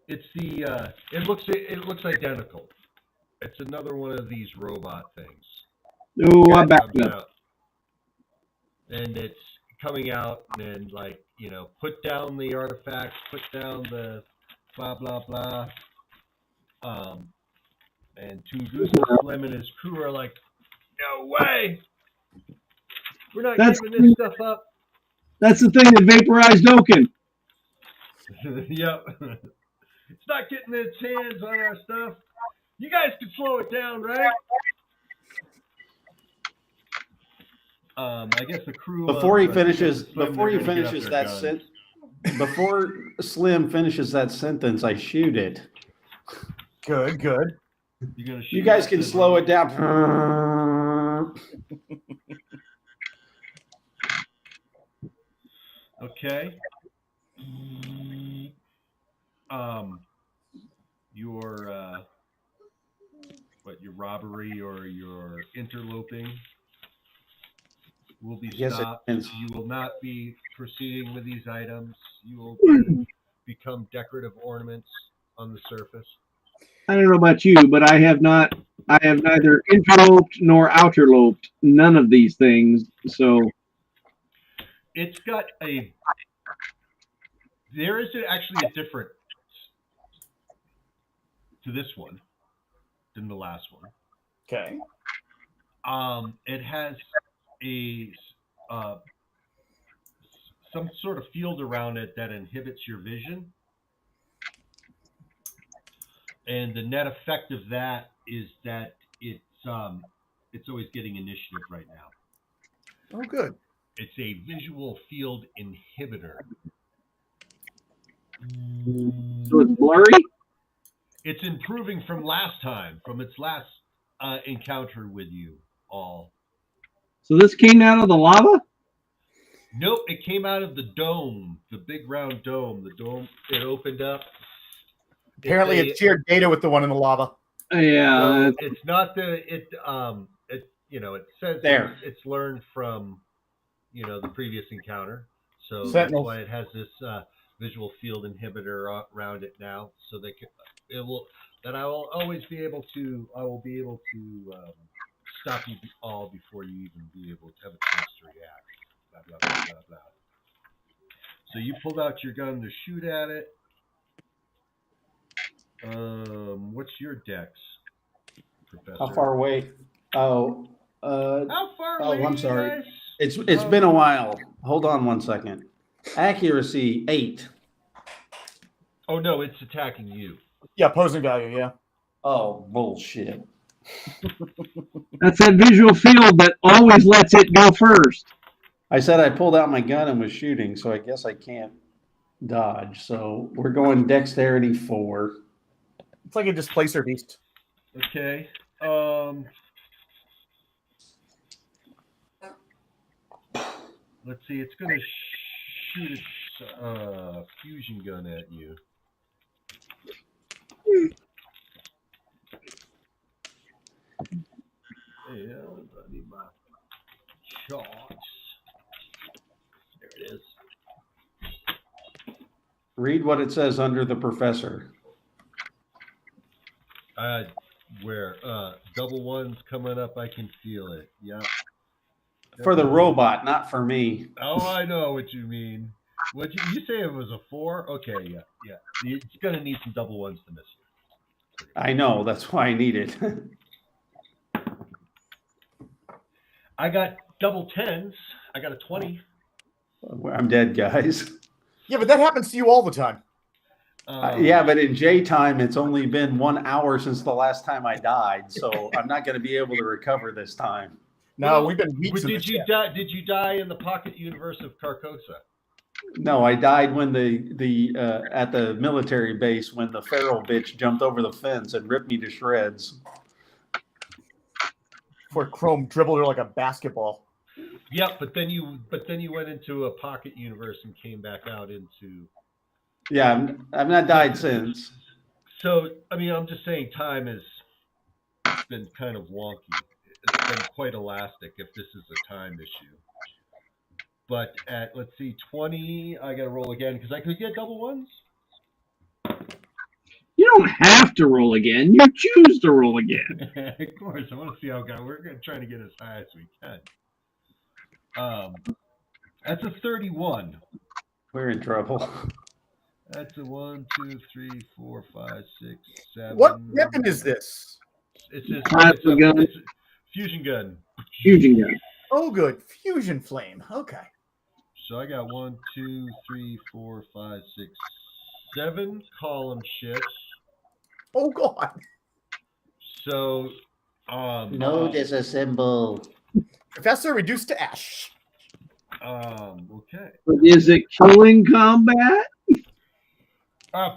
S1: it's the it looks identical. It's another one of these robot things.
S4: Oh, I back
S1: Comes
S4: up.
S1: out, and it's coming out and like, put down the artifacts, put down the blah blah blah. And Tunguska Slim and his crew are like, no way, we're not giving this stuff up.
S4: That's the thing that vaporized Oaken.
S1: Yep. It's not getting its hands on our stuff. You guys can slow it down, right? I guess the crew.
S3: before Slim finishes that sentence, I shoot it.
S2: Good.
S3: You guys can slow it down.
S1: Okay. Your robbery or your interloping will be stopped. You will not be proceeding with these items. You will become decorative ornaments on the surface.
S4: I don't know about you, but I have neither interloped nor outerloped. None of these things. So
S1: it's got there is actually a difference to this one than the last one.
S2: Okay.
S1: It has some sort of field around it that inhibits your vision, and the net effect of that is that it's always getting initiative right now.
S2: Oh, good.
S1: It's a visual field inhibitor.
S4: So it's blurry?
S1: It's improving from last time, from its last encounter with you all.
S4: So this came out of the lava?
S1: Nope, it came out of the dome, the big round dome. The dome, it opened up.
S2: Apparently it shared data with the one in the lava.
S4: Yeah.
S1: So it's not it says
S3: there.
S1: It's learned from, the previous encounter. So
S2: Sentinels.
S1: That's why it has this visual field inhibitor around it now. So I will be able to stop you all before you even be able to have a chance to react. Blah, blah, blah, blah, blah. So you pulled out your gun to shoot at it. What's your dex, Professor?
S3: How far away?
S1: How far away?
S3: I'm sorry.
S1: Guys?
S3: It's been a while. Hold on 1 second. Accuracy 8.
S1: Oh no, it's attacking you.
S2: Yeah, opposing value, yeah.
S3: Oh, bullshit.
S4: That's that visual field that always lets it go first.
S3: I said I pulled out my gun and was shooting, so I guess I can't dodge. So we're going dexterity 4.
S2: It's like a displacer beast.
S1: Okay. Let's see. It's going to shoot its fusion gun at you. Yeah, I need my shots. There it is.
S3: Read what it says under the professor.
S1: Where double ones coming up, I can feel it. Yeah.
S3: For the robot, not for me.
S1: Oh, I know what you mean. What you say it was a 4? Okay, yeah. It's gonna need some double ones to miss you.
S3: I know, that's why I need it.
S1: I got double 10s. I got a 20.
S3: I'm dead, guys.
S2: Yeah, but that happens to you all the time.
S3: Yeah, but in J time, it's only been 1 hour since the last time I died, so I'm not going to be able to recover this time.
S2: No, we've been weeks.
S1: Did you die? Did you die in the pocket universe of Carcosa?
S3: No, I died when at the military base when the feral bitch jumped over the fence and ripped me to shreds.
S2: Before Chrome dribbled her like a basketball.
S1: Yep, but then you went into a pocket universe and came back out into.
S3: Yeah, I've not died since.
S1: So I mean, I'm just saying, time has been kind of wonky. It's been quite elastic if this is a time issue. But at, let's see, 20, I got to roll again because I could get double ones.
S4: You don't have to roll again. You choose to roll again.
S1: Of course, I want to see how we're going to try to get as high as we can. That's a 31.
S3: We're in trouble.
S1: That's a 1, 2, 3, 4, 5, 6, 7.
S2: What weapon is this?
S1: It's a fusion gun.
S4: Fusion gun.
S2: Oh, good. Fusion flame. Okay.
S1: So I got 1, 2, 3, 4, 5, 6, 7 column shifts.
S2: Oh, God.
S1: So,
S3: No disassemble.
S2: Professor reduced to ash.
S1: Okay.
S4: But is it killing combat?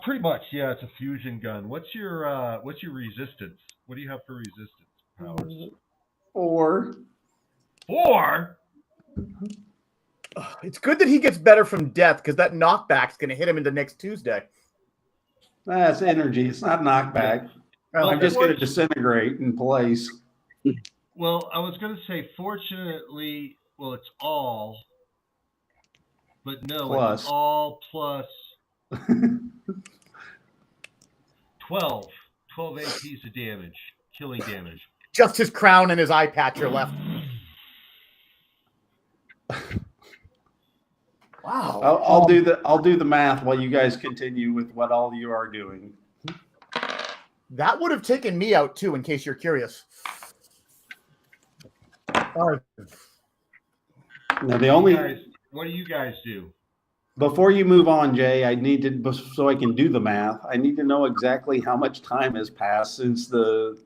S1: Pretty much, yeah. It's a fusion gun. What's your resistance? What do you have for resistance powers?
S3: 4.
S1: 4?
S2: It's good that he gets better from death because that knockback's going to hit him into next Tuesday.
S3: That's energy. It's not knockback.
S2: Well,
S3: I'm just going to disintegrate in place.
S1: Well, I was going to say, fortunately, well, it's all, but no,
S3: Plus.
S1: it's all plus 12 APs of damage, killing damage.
S2: Just his crown and his eye patch are left. Wow.
S3: I'll do the math while you guys continue with what all you are doing.
S2: That would have taken me out too, in case you're curious.
S3: Now the only
S1: What do you guys do?
S3: before you move on, Jay, I need to, so I can do the math, I need to know exactly how much time has passed since the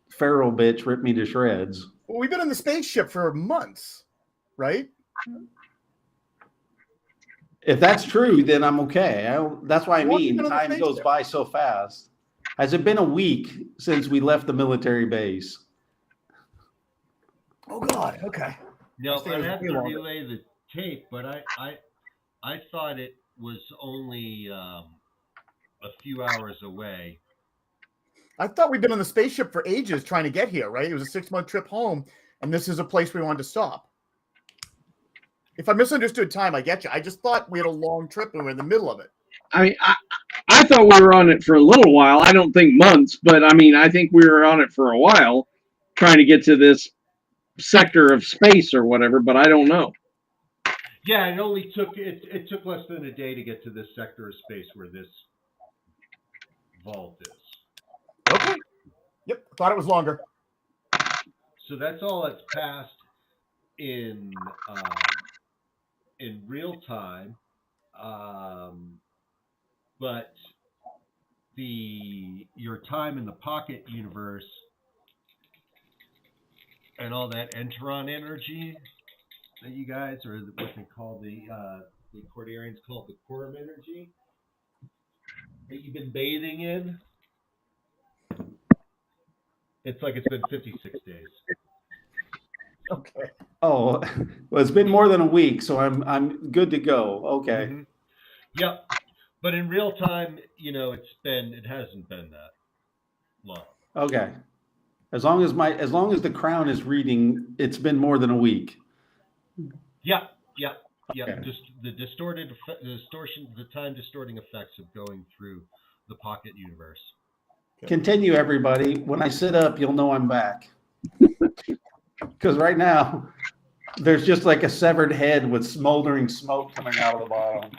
S3: feral bitch ripped me to shreds.
S2: Well, we've been in the spaceship for months, right?
S3: If that's true, then I'm okay. That's why I mean time goes by so fast. Has it been a week since we left the military base?
S2: Oh God. Okay.
S1: No, I'd have to relay the tape, but I thought it was only a few hours away.
S2: I thought we'd been on the spaceship for ages trying to get here, right? It was a 6-month trip home, and this is a place we wanted to stop. If I misunderstood time, I get you. I just thought we had a long trip and we were in the middle of it.
S4: I mean, I thought we were on it for a little while. I don't think months, but I mean, I think we were on it for a while trying to get to this sector of space or whatever, but I don't know.
S1: Yeah, it only took it took less than a day to get to this sector of space where this vault is.
S2: Okay. Yep. Thought it was longer.
S1: So that's all that's passed in real time, but your time in the pocket universe and all that Enteron energy that you guys, or what they call the Cordarians call the quorum energy that you've been bathing in, it's like it's been 56 days.
S2: Okay.
S3: Oh, well, it's been more than a week, so I'm good to go. Okay.
S1: Mm-hmm. Yep. But in real time, it hasn't been that long.
S3: Okay. As long as the crown is reading, it's been more than a week.
S1: Yeah. Yeah, just the time distorting effects of going through the pocket universe.
S3: Continue, everybody. When I sit up, you'll know I'm back. Because right now, there's just like a severed head with smoldering smoke coming out of the bottom.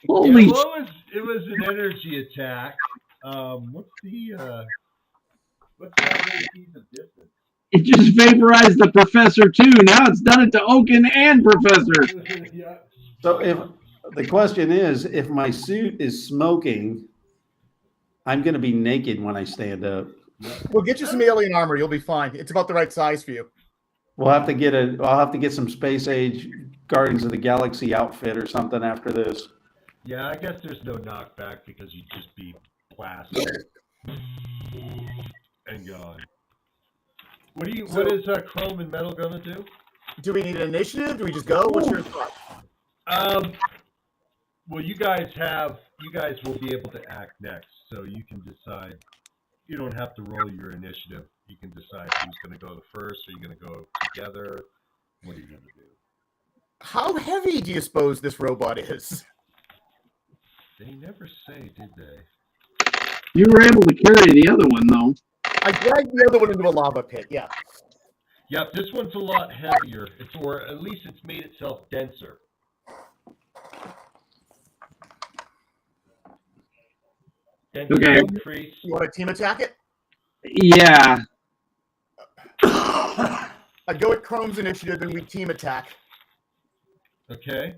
S4: Holy
S1: it was an energy attack. What's the piece of distance?
S4: It just vaporized the professor too. Now it's done it to Oaken and Professor.
S1: Yeah.
S3: So if the question is, if my suit is smoking, I'm going to be naked when I stand up.
S2: Well, get you some alien armor. You'll be fine. It's about the right size for you.
S3: I'll have to get some space age Guardians of the Galaxy outfit or something after this.
S1: Yeah, I guess there's no knockback because you'd just be blasted and gone. What is Chrome and Metal gonna do?
S2: Do we need an initiative? Do we just go? What's your thought?
S1: Well, you guys will be able to act next, so you can decide. You don't have to roll your initiative. You can decide who's going to go first. Are you going to go together? What are you going to do?
S2: How heavy do you suppose this robot is?
S1: They never say, did they?
S4: You were able to carry the other one, though.
S2: I dragged the other one into a lava pit, yeah.
S1: Yep, this one's a lot heavier. Or at least it's made itself denser.
S4: Okay.
S1: Increase.
S2: You want to team attack it?
S4: Yeah.
S2: I go at Chrome's initiative and we team attack.
S1: Okay.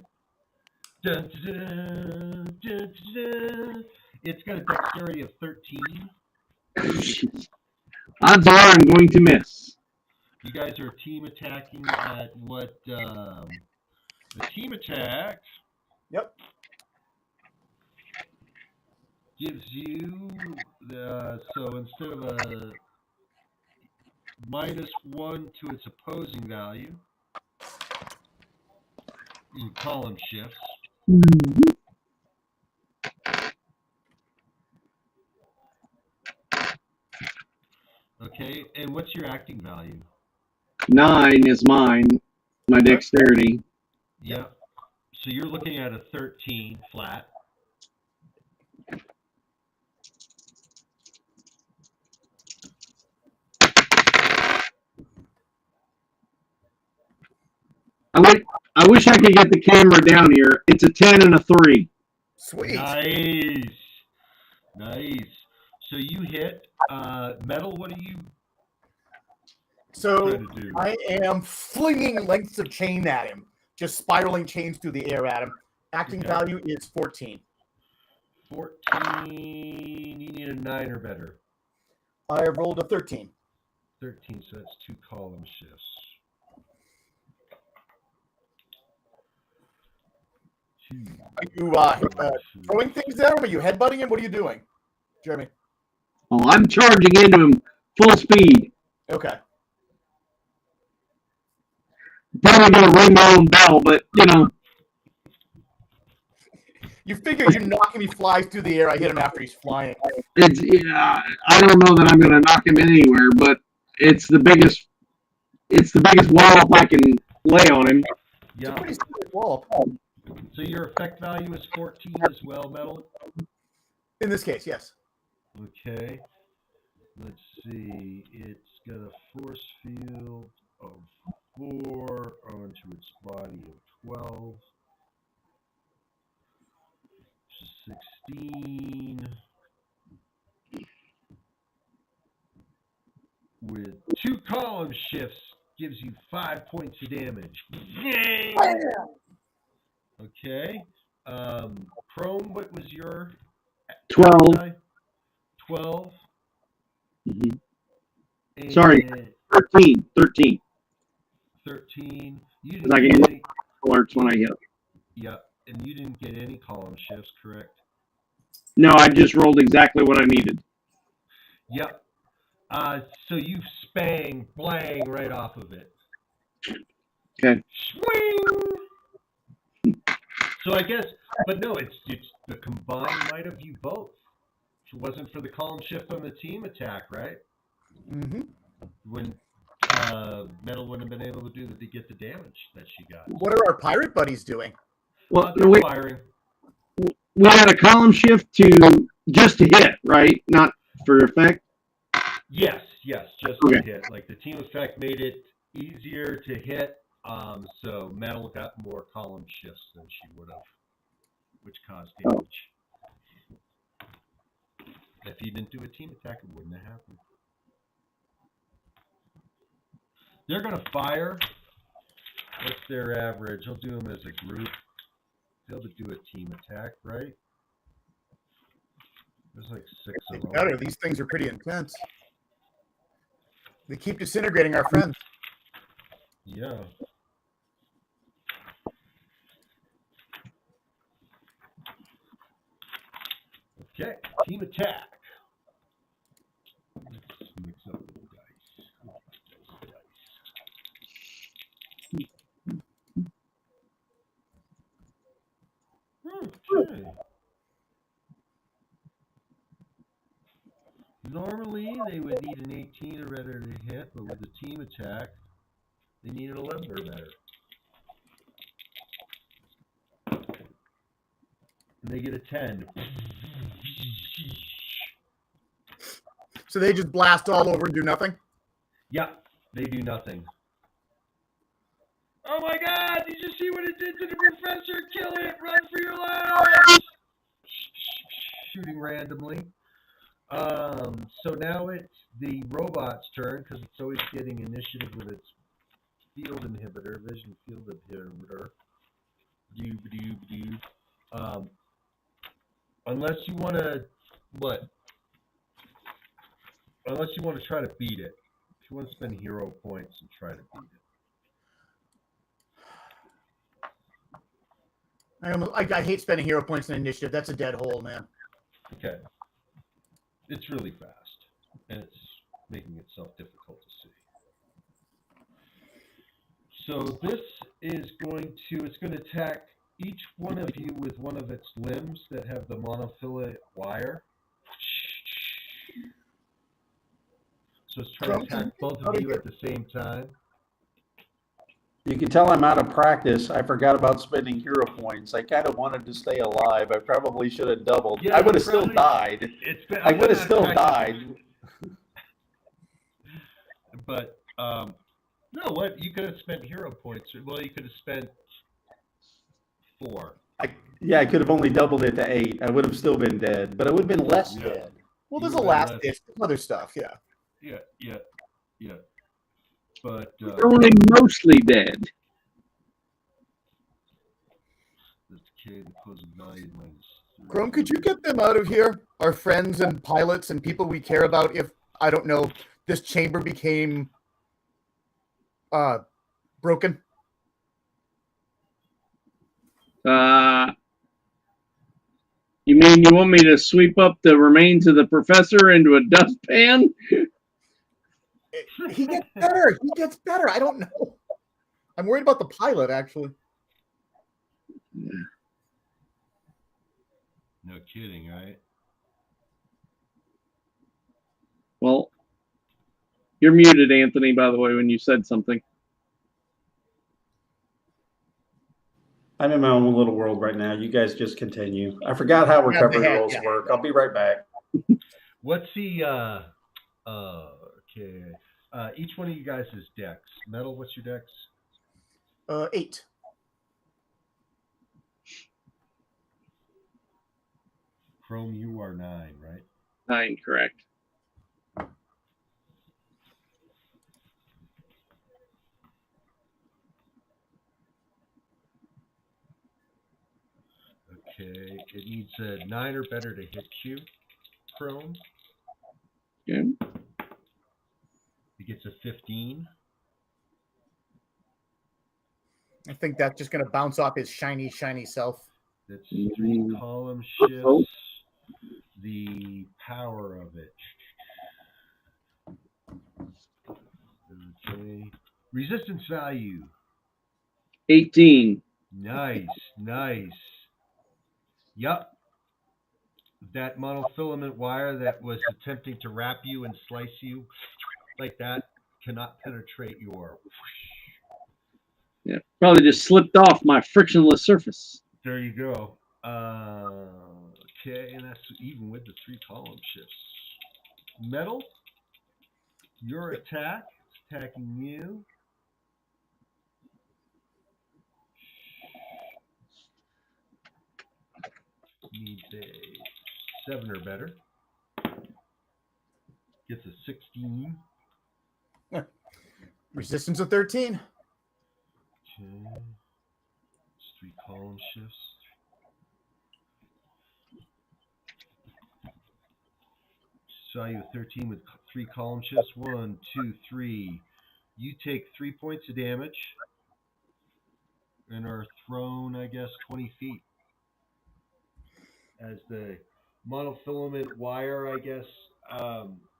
S1: Dun, dun, dun, dun, dun. It's got a dexterity of 13.
S4: Odds are I'm going to miss.
S1: You guys are team attacking at what? The team attack.
S2: Yep.
S1: Gives you so instead of a -1 to its opposing value in column shifts. Okay, and what's your acting value?
S4: 9 is mine. My dexterity.
S1: Yep. So you're looking at a 13 flat.
S4: I wish I could get the camera down here. It's a 10 and a 3.
S2: Sweet.
S1: Nice. So you hit Metal. What are you?
S2: So I am flinging lengths of chain at him, just spiraling chains through the air at him. Acting value is 14.
S1: 14. You need a 9 or better.
S2: I have rolled a 13.
S1: 13. So that's 2 column shifts.
S2: Are you throwing things at him? Are you headbutting him? What are you doing, Jeremy?
S4: Oh, I'm charging into him full speed.
S2: Okay.
S4: Probably gonna ring my own bell, but you know.
S2: You figure you knock him, he flies through the air. I hit him after he's flying.
S4: I don't know that I'm gonna knock him anywhere, but it's the biggest wallop I can lay on him.
S2: Yeah. It's a pretty solid wallop.
S1: So your effect value is 14 as well, Metal?
S2: In this case, yes.
S1: Okay. Let's see. It's got a force field of 4 onto its body of 12. 16. With 2 column shifts gives you 5 points of damage. Okay. Chrome, what was your
S4: 12.
S1: 12.
S4: Mm-hmm. Sorry, 13. 13.
S1: 13. You
S4: I
S1: didn't
S4: can
S1: get
S4: get
S1: any
S4: alerts when I hit.
S1: Yep, and you didn't get any column shifts, correct?
S4: No, I just rolled exactly what I needed.
S1: Yep. So you spang, blang right off of it.
S4: Okay.
S1: Swing! So I guess, but no, it's the combined might of you both. If it wasn't for the column shift on the team attack, right?
S2: Mm-hmm.
S1: When Metal wouldn't have been able to get the damage that she got.
S2: What are our pirate buddies doing?
S4: Well,
S1: They're firing.
S4: we had a column shift to just to hit, right? Not for effect.
S1: Yes, just
S4: Okay.
S1: to hit. Like the team effect made it easier to hit. So Metal got more column shifts than she would have, which caused damage. If you didn't do a team attack, it wouldn't have happened. They're gonna fire. What's their average? I'll do them as a group. They'll do a team attack, right? There's like 6 of them.
S2: Better. These things are pretty intense. They keep disintegrating our friends.
S1: Yeah. Okay, team attack. Let's mix up the dice. Okay. Normally, they would need an 18 or better to hit, but with the team attack, they need an 11 or better. And they get a 10.
S2: So they just blast all over and do nothing?
S1: Yeah, they do nothing. Oh my god, did you see what it did to the professor? Kill it, run for your lives! Shooting randomly. So now it's the robot's turn, because it's always getting initiative with its field inhibitor, vision field inhibitor. Unless you want to, unless you want to try to beat it. If you want to spend hero points and try to beat it.
S2: I hate spending hero points in initiative. That's a dead hole, man.
S1: Okay. It's really fast, and it's making itself difficult to see. So this is it's going to attack each one of you with one of its limbs that have the monofilament wire. So it's trying to attack both of you at the same time.
S3: You can tell I'm out of practice. I forgot about spending hero points. I kind of wanted to stay alive. I probably should have doubled.
S1: Yeah,
S3: I would have still died. I would have still died.
S1: But, no, what? You could have spent hero points. Well, you could have spent 4.
S3: I could have only doubled it to 8. I would have still been dead, but I would have been less
S1: Yeah.
S3: dead.
S2: Well, there's a last ditch, other stuff, yeah.
S1: Yeah. But
S4: You're only mostly dead.
S2: Chrome, could you get them out of here? Our friends and pilots and people we care about if, I don't know, this chamber became broken?
S4: You mean you want me to sweep up the remains of the professor into a dustpan?
S2: He gets better. He gets better. I don't know. I'm worried about the pilot, actually.
S1: No kidding, right?
S4: Well, you're muted, Anthony, by the way, when you said something.
S3: I'm in my own little world right now. You guys just continue. I forgot how recovery rolls work. I'll be right back.
S1: What's the okay? Each one of you guys is dex. Metal, what's your dex?
S2: 8.
S1: Chrome, you are 9, right?
S4: 9, correct.
S1: Okay, it needs a 9 or better to hit you, Chrome.
S4: Okay.
S1: It gets a 15.
S2: I think that's just going to bounce off his shiny, shiny self.
S1: That's 3 column shifts. The power of it. Okay. Resistance value.
S4: 18.
S1: Nice. Yup. That monofilament wire that was attempting to wrap you and slice you like that cannot penetrate your.
S4: Yeah, probably just slipped off my frictionless surface.
S1: There you go. Okay, and that's even with the 3 column shifts. Metal, your attack, it's attacking you. Needs a 7 or better. Gets a 16.
S2: Resistance of 13.
S1: Okay. It's 3 column shifts. Value of 13 with 3 column shifts. 1, 2, 3. You take 3 points of damage and are thrown, I guess, 20 feet. As the monofilament wire, I guess,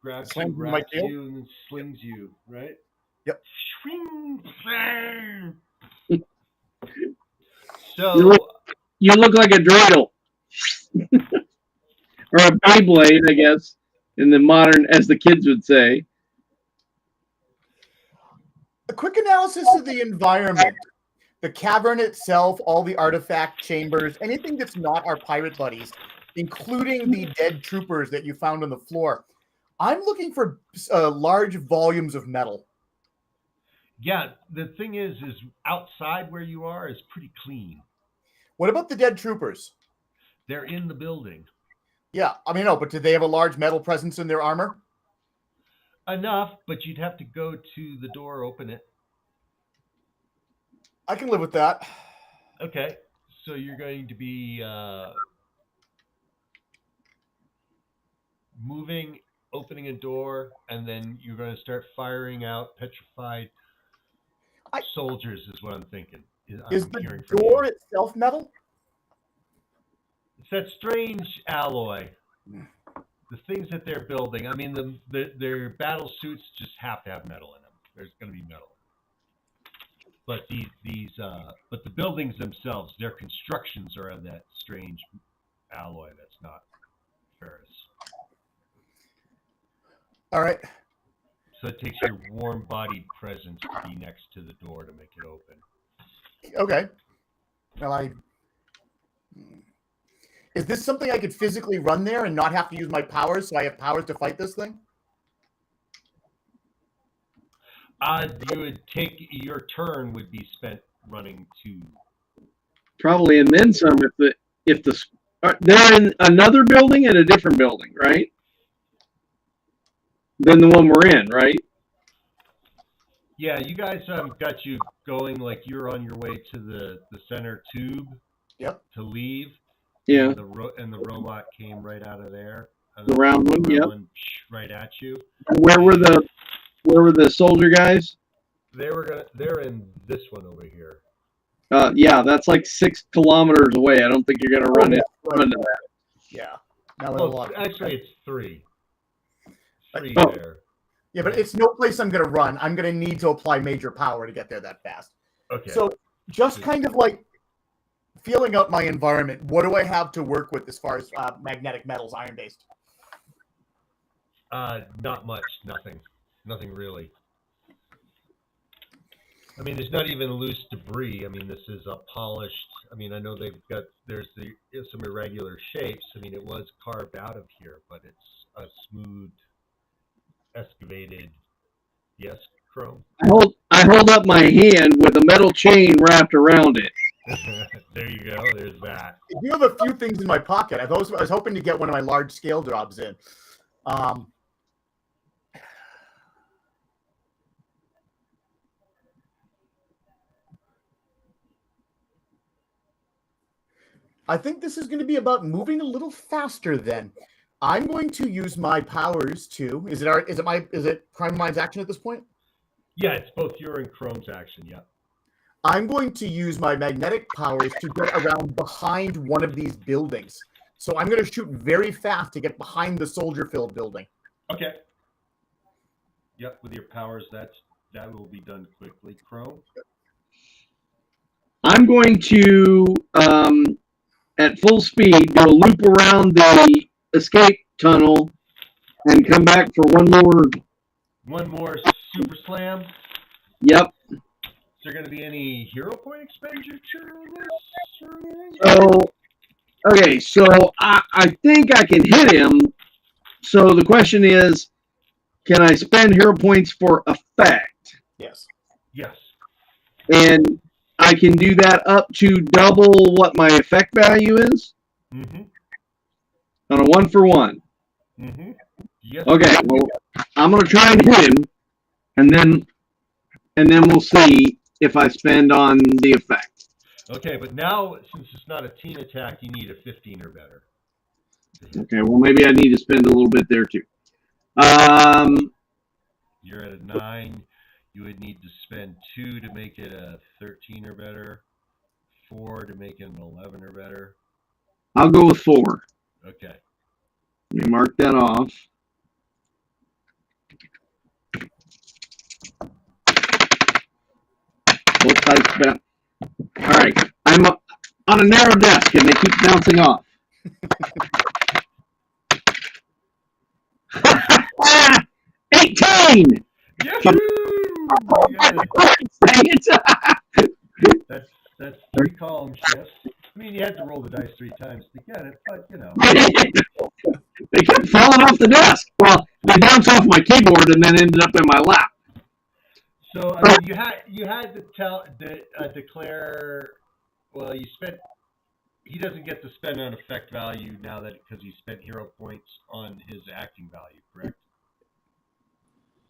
S1: grabs you, wraps you, and then slings you, right?
S2: Yep.
S1: So
S4: you look like a dreidel. Or a Beyblade, I guess, in the modern, as the kids would say.
S2: A quick analysis of the environment. The cavern itself, all the artifact chambers, anything that's not our pirate buddies, including the dead troopers that you found on the floor. I'm looking for large volumes of metal.
S1: Yeah, the thing is outside where you are is pretty clean.
S2: What about the dead troopers?
S1: They're in the building.
S2: Yeah, I mean, no, but do they have a large metal presence in their armor?
S1: Enough, but you'd have to go to the door, open it.
S2: I can live with that.
S1: Okay, so you're going to be moving, opening a door, and then you're going to start firing out petrified soldiers is what I'm thinking.
S2: Is the door itself metal?
S1: It's that strange alloy. The things that they're building. I mean, their battle suits just have to have metal in them. There's going to be metal. But but the buildings themselves, their constructions are of that strange alloy that's not ferrous.
S2: All right.
S1: So it takes your warm-bodied presence to be next to the door to make it open.
S2: Okay. Well, is this something I could physically run there and not have to use my powers, so I have powers to fight this thing?
S1: You would take your turn would be spent running to.
S4: Probably, and then some. If they're in another building and a different building, right? Than the one we're in, right?
S1: Yeah, you guys got you going like you're on your way to the center tube.
S2: Yep.
S1: To leave.
S4: Yeah.
S1: And the robot came right out of there.
S4: The round one. Yep.
S1: Right at you.
S4: And where were the soldier guys?
S1: They're in this one over here.
S4: Yeah, that's like 6 kilometers away. I don't think you're gonna run to that.
S2: Yeah.
S1: Actually, it's 3. 3
S2: Oh.
S1: there.
S2: Yeah, but it's no place I'm going to run. I'm going to need to apply major power to get there that fast.
S1: Okay.
S2: So just kind of like feeling out my environment, what do I have to work with as far as magnetic metals, iron-based?
S1: Not much. Nothing really. I mean, there's not even loose debris. I mean, this is a polished. I mean, I know there's some irregular shapes. I mean, it was carved out of here, but it's a smooth, excavated. Yes, chrome.
S4: I hold up my hand with a metal chain wrapped around it.
S1: There you go. There's that.
S2: I do have a few things in my pocket. I was hoping to get one of my large scale jobs in. I think this is going to be about moving a little faster then. I'm going to use my powers to. Is it Crime Mind's action at this point?
S1: Yeah, it's both your and Chrome's action. Yeah.
S2: I'm going to use my magnetic powers to get around behind one of these buildings. So I'm going to shoot very fast to get behind the soldier-filled building.
S1: Okay. Yep, with your powers, that will be done quickly. Chrome?
S4: I'm going to, at full speed, do a loop around the escape tunnel and come back for one more
S1: Super Slam.
S4: Yep.
S1: Is there going to be any hero point expenditure on this or anything?
S4: So, okay, so I think I can hit him. So the question is, can I spend hero points for effect?
S2: Yes.
S1: Yes.
S4: And I can do that up to double what my effect value is
S1: Mm-hmm.
S4: on a 1-for-1.
S1: Mm-hmm. Yes.
S4: Okay, well, I'm gonna try and hit him, and then we'll see if I spend on the effect.
S1: Okay, but now since it's not a team attack, you need a 15 or better.
S4: Okay, well maybe I need to spend a little bit there too.
S1: You're at a 9. You would need to spend 2 to make it a 13 or better, 4 to make it an 11 or better.
S4: I'll go with 4.
S1: Okay.
S4: Let me mark that off. Both sides back. All right, I'm on a narrow desk and they keep bouncing off. 18!
S1: Yahoo! That's 3 column shifts. I mean, you had to roll the dice 3 times to get it, but you know.
S4: They kept falling off the desk. Well, they bounced off my keyboard and then ended up in my lap.
S1: So I mean, you had to declare. Well, you spent. He doesn't get to spend on effect value now that because he spent hero points on his acting value, correct?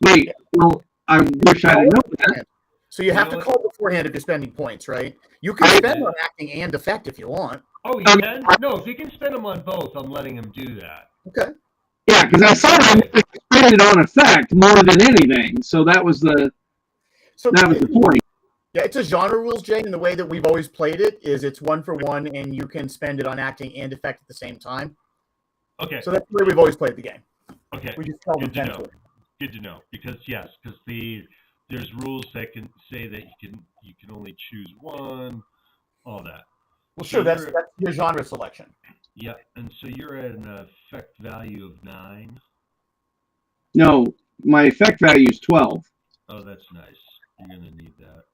S4: Wait, well, I wish I didn't know that.
S2: So you have to call beforehand if you're spending points, right? You can spend on acting and effect if you want.
S1: Oh, you can? No, if you can spend them on both, I'm letting him do that.
S2: Okay.
S4: Yeah, because I saw him spend it on effect more than anything, so that was the point.
S2: Yeah, it's a genre rules, Jay, and the way that we've always played it is it's 1-for-1, and you can spend it on acting and effect at the same time.
S1: Okay.
S2: So that's the way we've always played the game.
S1: Okay.
S2: We just tell them
S1: Good to know, because there's rules that can say that you can only choose one, all that.
S2: Well, sure, that's your genre selection.
S1: Yeah, and so you're at an effect value of 9.
S4: No, my effect value is 12.
S1: Oh, that's nice. You're gonna need that.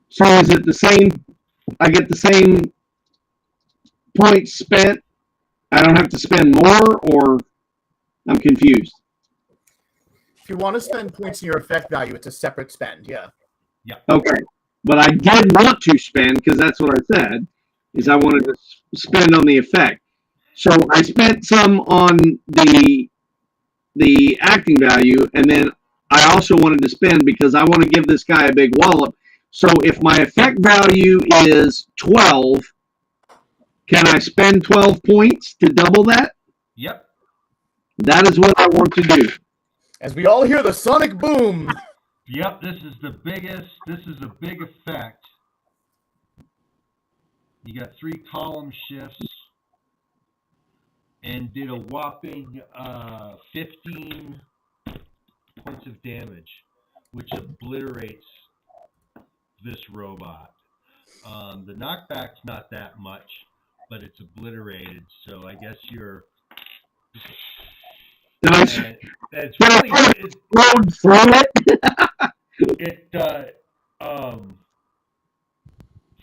S4: So is it the same? I get the same points spent. I don't have to spend more, or I'm confused.
S2: If you want to spend points in your effect value, it's a separate spend. Yeah.
S1: Yeah.
S4: Okay, but I did want to spend because that's what I said. Is I wanted to spend on the effect. So I spent some on the acting value, and then I also wanted to spend because I want to give this guy a big wallop. So if my effect value is 12, can I spend 12 points to double that?
S1: Yep.
S4: That is what I want to do.
S2: As we all hear the sonic boom.
S1: Yep, this is the biggest. This is a big effect. You got 3 column shifts and did a whopping 15 points of damage, which obliterates this robot. The knockback's not that much, but it's obliterated. So I guess you're. It's really
S4: road through
S1: it.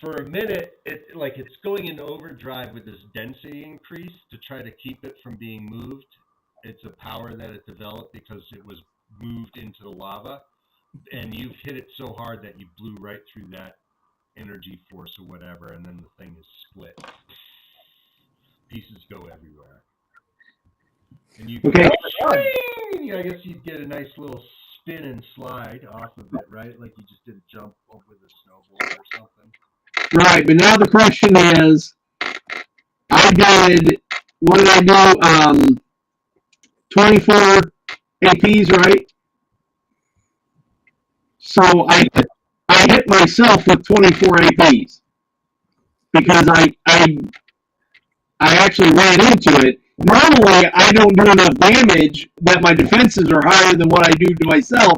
S1: For a minute, it's going into overdrive with this density increase to try to keep it from being moved. It's a power that it developed because it was moved into the lava, and you've hit it so hard that you blew right through that energy force or whatever, and then the thing is split. Pieces go everywhere. And you
S4: okay.
S1: I guess you'd get a nice little spin and slide off of it, right? Like you just did a jump over the snowboard or something.
S4: Right, but now the question is, what did I do? 24 APs, right? So I hit myself with 24 APs because I actually ran into it. Normally, I don't do enough damage that my defenses are higher than what I do to myself,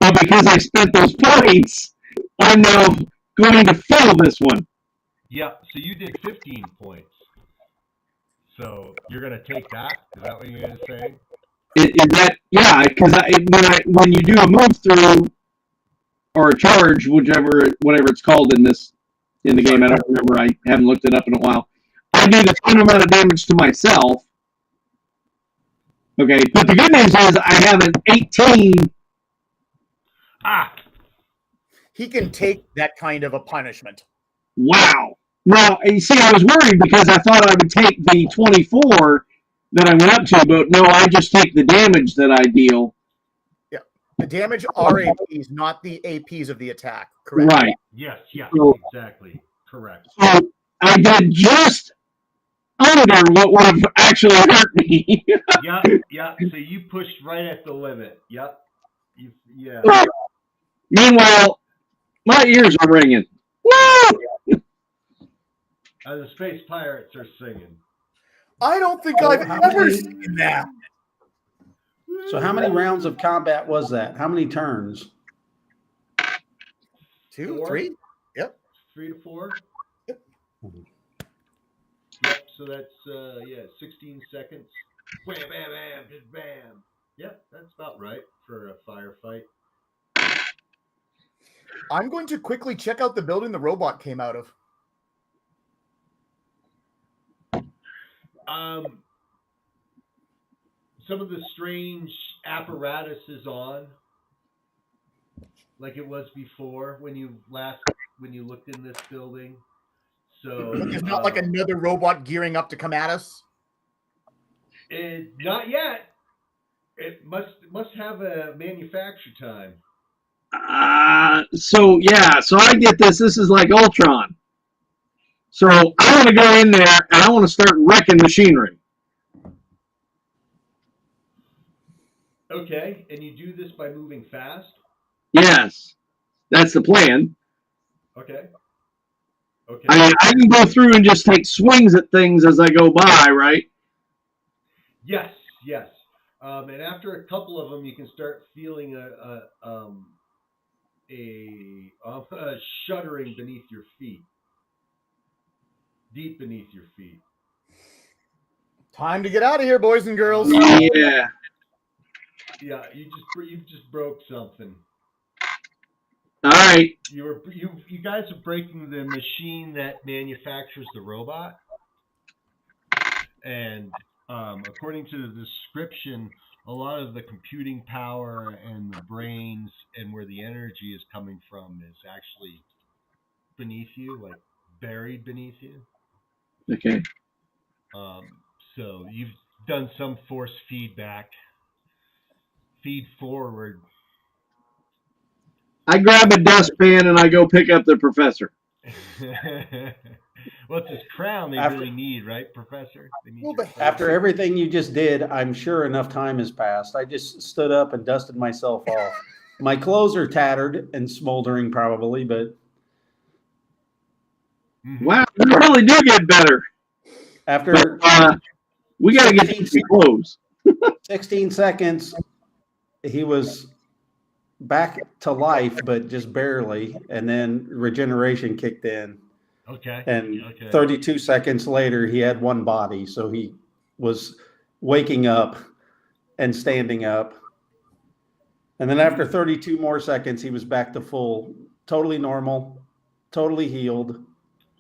S4: but because I spent those points, I'm now going to fill this one.
S1: Yeah, so you did 15 points. So you're going to take that? Is that what you're going to say?
S4: Is that Because when you do a move through or a charge, whatever it's called in the game, I don't remember. I haven't looked it up in a while. I do the same amount of damage to myself. Okay, but the good news is I have an 18.
S2: He can take that kind of a punishment.
S4: Wow. Now, you see, I was worried because I thought I would take the 24 that I went up to, but no, I just take the damage that I deal.
S2: Yeah. The damage are APs, not the APs of the attack. Correct.
S4: Right.
S1: Yes,
S4: So,
S1: exactly. Correct.
S4: So I did just under what would have actually hurt me.
S1: Yeah. So you pushed right at the limit. Yep. Yeah.
S4: Meanwhile, my ears are ringing. Woo!
S1: The space pirates are singing.
S2: I don't think I've ever seen that.
S3: So how many rounds of combat was that? How many turns?
S2: 2,
S1: 4?
S2: 3? Yep.
S1: 3 to 4.
S2: Yep.
S1: Yep. So that's 16 seconds. Wham, bam, bam, just bam. Yep, that's about right for a firefight.
S2: I'm going to quickly check out the building the robot came out of.
S1: Some of the strange apparatus is on, like it was before when you looked in this building. So
S2: It's not like another robot gearing up to come at us.
S1: Not yet. It must have a manufacture time.
S4: So I get this. This is like Ultron. So I want to go in there and I want to start wrecking machinery.
S1: Okay, and you do this by moving fast?
S4: Yes, that's the plan.
S1: Okay.
S4: I mean, I can go through and just take swings at things as I go by, right?
S1: Yes. And after a couple of them, you can start feeling a shuddering beneath your feet, deep beneath your feet.
S2: Time to get out of here, boys and girls.
S4: Yeah.
S1: Yeah, you just broke something.
S4: All right.
S1: You guys are breaking the machine that manufactures the robot, and according to the description, a lot of the computing power and the brains and where the energy is coming from is actually beneath you, like buried beneath you.
S4: Okay.
S1: So you've done some force feedback. Feed forward.
S4: I grab a dustpan and I go pick up the professor.
S1: Well, it's this crown they really need, right, Professor? They need
S3: After everything you just did, I'm sure enough time has passed. I just stood up and dusted myself off. My clothes are tattered and smoldering probably, but...
S4: Wow, you really do get better.
S3: After...
S4: we got to get these clothes.
S3: 16 seconds, he was back to life, but just barely, and then regeneration kicked in.
S1: Okay.
S3: And 32 seconds later, he had one body, so he was waking up and standing up. And then after 32 more seconds, he was back to full, totally normal, totally healed.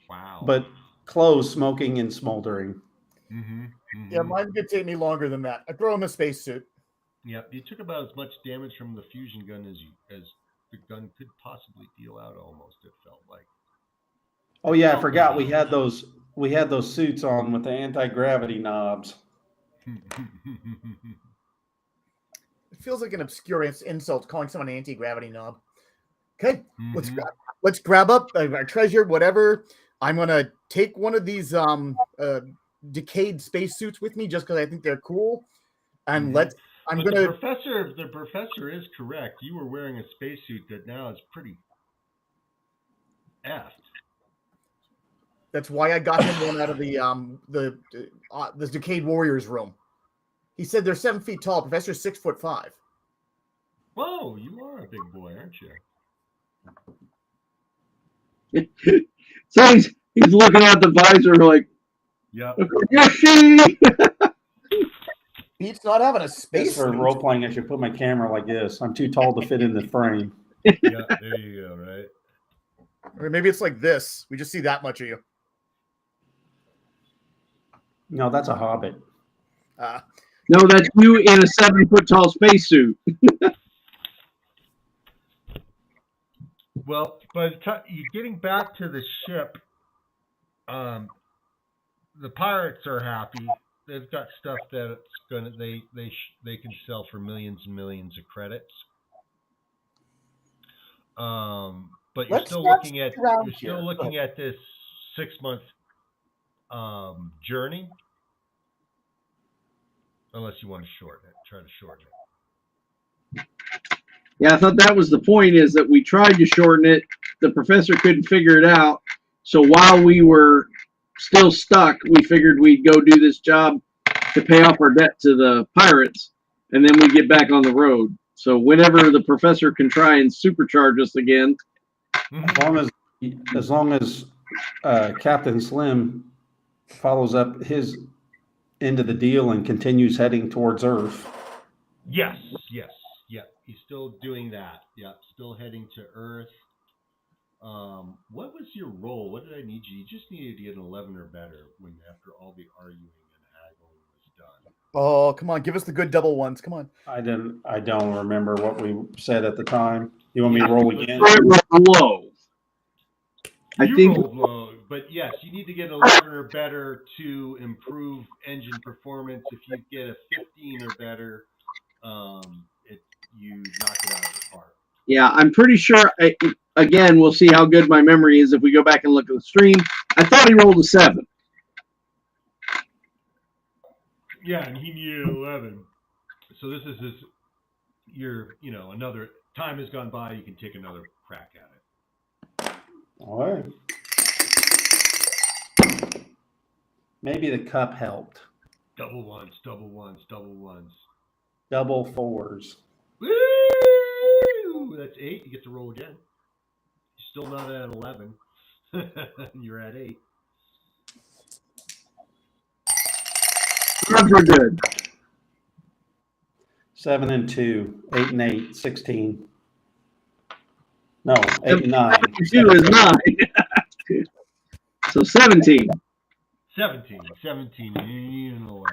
S1: Wow.
S3: But clothes smoking and smoldering.
S2: Yeah, mine could take me longer than that. I throw him a spacesuit.
S1: Yep, you took about as much damage from the fusion gun as the gun could possibly deal out. Almost, it felt like.
S3: Oh yeah, I forgot we had those suits on with the anti-gravity knobs.
S2: It feels like an obscure insult calling someone an anti-gravity knob. Okay, let's grab up our treasure, whatever. I'm gonna take one of these decayed spacesuits with me just because I think they're cool, and The
S1: professor is correct. You were wearing a spacesuit that now is pretty effed.
S2: That's why I got him one out of the Decayed Warriors room. He said they're 7 feet tall. Professor's 6'5".
S1: Whoa, you are a big boy, aren't you?
S4: So he's looking at the visor like,
S1: yeah.
S2: Pete's not having a
S3: This
S2: space
S3: for
S2: suit.
S3: role playing, I should put my camera like this. I'm too tall to fit in the frame.
S1: Yeah, there you go. Right.
S2: Or maybe it's like this. We just see that much of you.
S3: No, that's a hobbit.
S4: No, that's you in a 7-foot tall spacesuit.
S1: Well, by the time you're getting back to the ship, the pirates are happy. They've got stuff that's gonna they can sell for millions and millions of credits. But you're
S2: Let's
S1: still
S2: not
S1: looking at
S2: sit around here.
S1: this 6-month journey, unless you want to shorten it. Try to shorten it.
S4: Yeah, I thought that was the point, is that we tried to shorten it. The professor couldn't figure it out. So while we were still stuck, we figured we'd go do this job to pay off our debt to the pirates, and then we get back on the road. So whenever the professor can try and supercharge us again.
S3: As long as Captain Slim follows up his end of the deal and continues heading towards Earth.
S1: Yes. He's still doing that. Yeah, still heading to Earth. What was your role? What did I need you? You just needed to get an 11 or better after all the arguing and haggling was done.
S2: Oh, come on. Give us the good double ones. Come on.
S3: I don't remember what we said at the time. You want me to roll again?
S4: It was low. I think
S1: rolled low, but yes, you need to get an 11 or better to improve engine performance. If you get a 15 or better, you knock it out of the park.
S4: Yeah, I'm pretty sure. Again, we'll see how good my memory is if we go back and look at the stream. I thought he rolled a 7.
S1: Yeah, and he needed 11. So this is another time has gone by. You can take another crack at it.
S3: All right. Maybe the cup helped.
S1: Double ones, double ones, double ones.
S3: Double fours.
S1: Woo! That's 8. You get to roll again. You're still not at 11. You're at 8.
S4: Odds were good.
S3: 7 and 2. 8 and 8. 16. No, 8 and 9.
S4: 2 is 9. So 17.
S1: 17 and 11.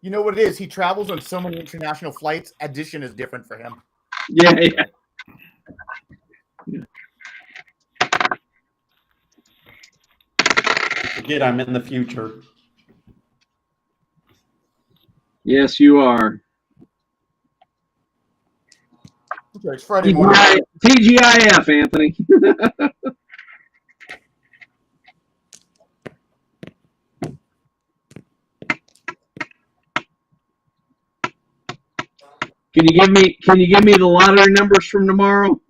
S2: You know what it is? He travels on so many international flights. Addition is different for him.
S4: Yeah.
S3: Forget I'm in the future.
S4: Yes, you are.
S2: Okay, it's Friday morning.
S4: TGIF, Anthony. Can you give me the lottery numbers from tomorrow?